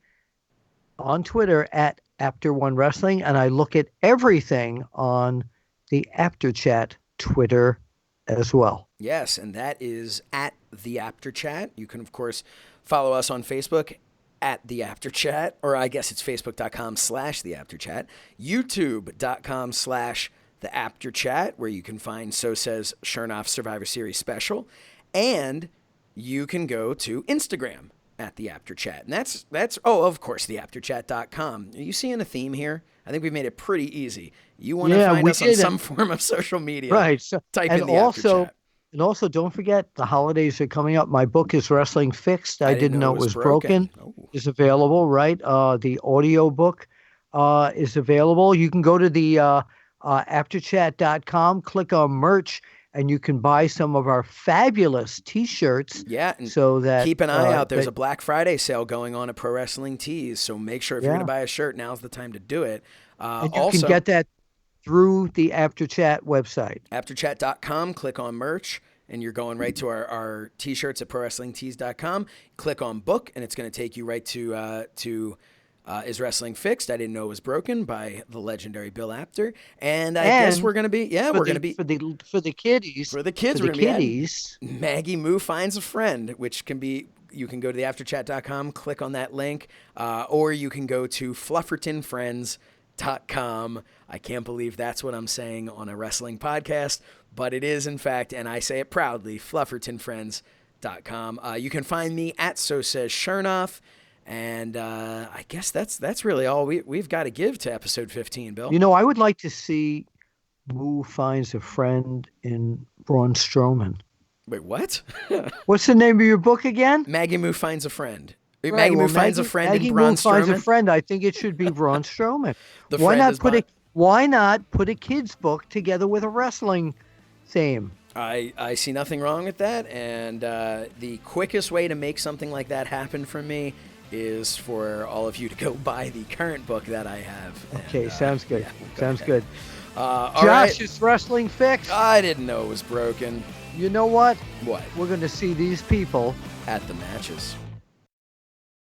on Twitter at Apter1 Wrestling, and I look at everything on the Apter Chat Twitter as well. Yes, and that is at the Apter Chat. You can, of course, follow us on Facebook at the Apter Chat, or I guess it's facebook.com/the Apter Chat, youtube.com/the Apter Chat, where you can find So Says Shernoff Survivor Series Special, and you can go to Instagram at the Apter Chat. And that's of course, the apterchat.com. Are you seeing a theme here? I think we've made it pretty easy. You want to find us on some form of social media. Right. So, type in the Apter Chat. And also, don't forget, the holidays are coming up. My book is Wrestling Fixed. I didn't know it was broken. Oh. Is available, right? The audio book is available. You can go to the apterchat.com, click on merch, and you can buy some of our fabulous T-shirts. Yeah, and so that keep an eye out. There's a Black Friday sale going on at Pro Wrestling Tees, so make sure if you're going to buy a shirt, now's the time to do it. And you also, can get that through the Apter Chat website. Apterchat.com, click on merch, and you're going right to our T-shirts at ProWrestlingTees.com. Click on book, and it's going to take you right to Is Wrestling Fixed? I Didn't Know It Was Broken by the legendary Bill Apter. And I guess we're going to be, we're going to be. For the kiddies. For the kids, for we're the going to kiddies. be Maggie Moo Finds a Friend, which can be, you can go to the apterchat.com, click on that link, or you can go to fluffertonfriends.com. I can't believe that's what I'm saying on a wrestling podcast, but it is in fact, and I say it proudly, fluffertonfriends.com. You can find me at So Says Shernoff, and I guess that's really all we've got to give to episode 15, Bill. You know, I would like to see Moo Finds a Friend in Braun Strowman. Wait, what? What's the name of your book again? Maggie Moo Finds a Friend. Right, Maggie Moo finds a friend Maggie in Braun Moo finds a Strowman. friend. I think it should be Braun Strowman. Why not put a kid's book together with a wrestling theme? I see nothing wrong with that, and the quickest way to make something like that happen for me is for all of you to go buy the current book that I have. Okay, and, sounds good. Sounds good. Josh, right. Is Wrestling Fixed? I didn't know it was broken. You know what? What? We're going to see these people at the matches.